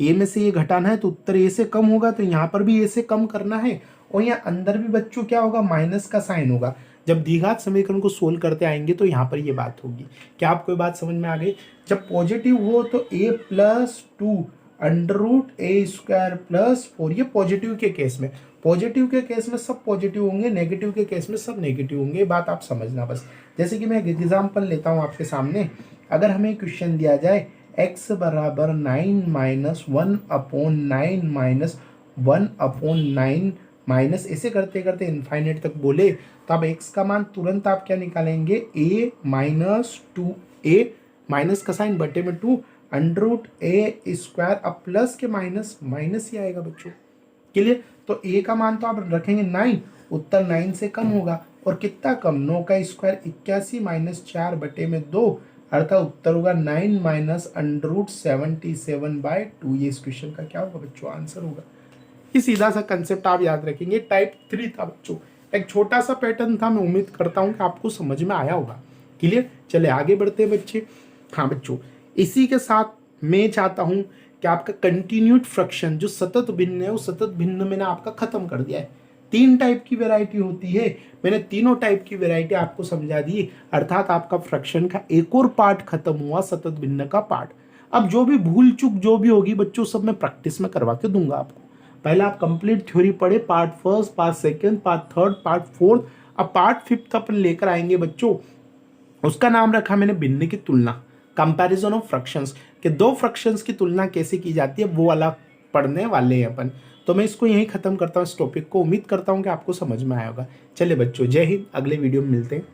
a में से ये घटाना है तो उत्तर a से कम होगा, तो यहाँ पर भी a से कम करना है, और यहाँ अंदर भी बच्चों क्या होगा? माइनस का साइन होगा। जब द्विघात समीकरण को सोल्व करते आएंगे तो यहाँ पर ये बात होगी। क्या आपको बात समझ में आ गई? जब पॉजिटिव हो तो a+2 under root a² plus 4, ये पॉजिटिव के केस में। पॉजिटिव के केस में सब पॉजिटिव होंगे, नेगेटिव के केस में सब नेगेटिव होंगे। बात आप समझना बस। जैसे कि मैं एक एग्जाम्पल लेता हूँ आपके सामने। अगर हमें क्वेश्चन दिया जाए x बराबर 9-1/9 1/9 माइनस, ऐसे करते करते इनफाइनाइट तक बोले, तो अब x का मान तुरंत आप क्या निकालेंगे? a-2a माइनस का साइन बटे में 2 अंडर रूट a², अब प्लस के माइनस माइनस ही आएगा बच्चों। क्लियर? तो a का मान तो आप रखेंगे 9, उत्तर 9 से कम होगा, और कितना कम? 9 का स्क्वायर 81 माइनस 4 बटे में 2, अर्थात उत्तर होगा 9 माइनस अंडर रूट 77/2। ये इस क्वेश्चन का क्या होगा बच्चों? आंसर होगा। ये सीधा सा कंसेप्ट आप याद रखेंगे। टाइप 3 था बच्चों, एक छोटा सा पैटर्न था। मैं उम्मीद करता हूँ कि आपको समझ में आया होगा। क्लियर? चले आगे बढ़ते हैं बच्चे। हाँ बच्चों, इसी के साथ मैं चाहता हूं कि आपका कंटिन्यूड फ्रैक्शन जो सतत भिन्न है, वो सतत भिन्न मैंने आपका खत्म कर दिया है। 3 टाइप की वैरायटी होती है, मैंने तीनों टाइप की वैरायटी आपको समझा दी, अर्थात आपका फ्रैक्शन का एक और पार्ट खत्म हुआ, सतत भिन्न का पार्ट। अब जो भी भूल चूक जो भी होगी बच्चों, सब मैं प्रैक्टिस में करवा के दूंगा आपको। पहले आप कंप्लीट थ्योरी पढ़े, part first, part second, part third, part fourth, अब पार्ट फिफ्थ अपन लेकर आएंगे बच्चों। उसका नाम रखा मैंने भिन्न की तुलना, कंपैरिजन ऑफ फ्रैक्शंस, कि दो फ्रैक्शंस की तुलना कैसे की जाती है, वो वाला पढ़ने वाले हैं अपन। तो मैं इसको यहीं खत्म करता हूँ इस टॉपिक को। उम्मीद करता हूँ कि आपको समझ में आया होगा। चलिए बच्चों, जय हिंद। अगले वीडियो में मिलते हैं।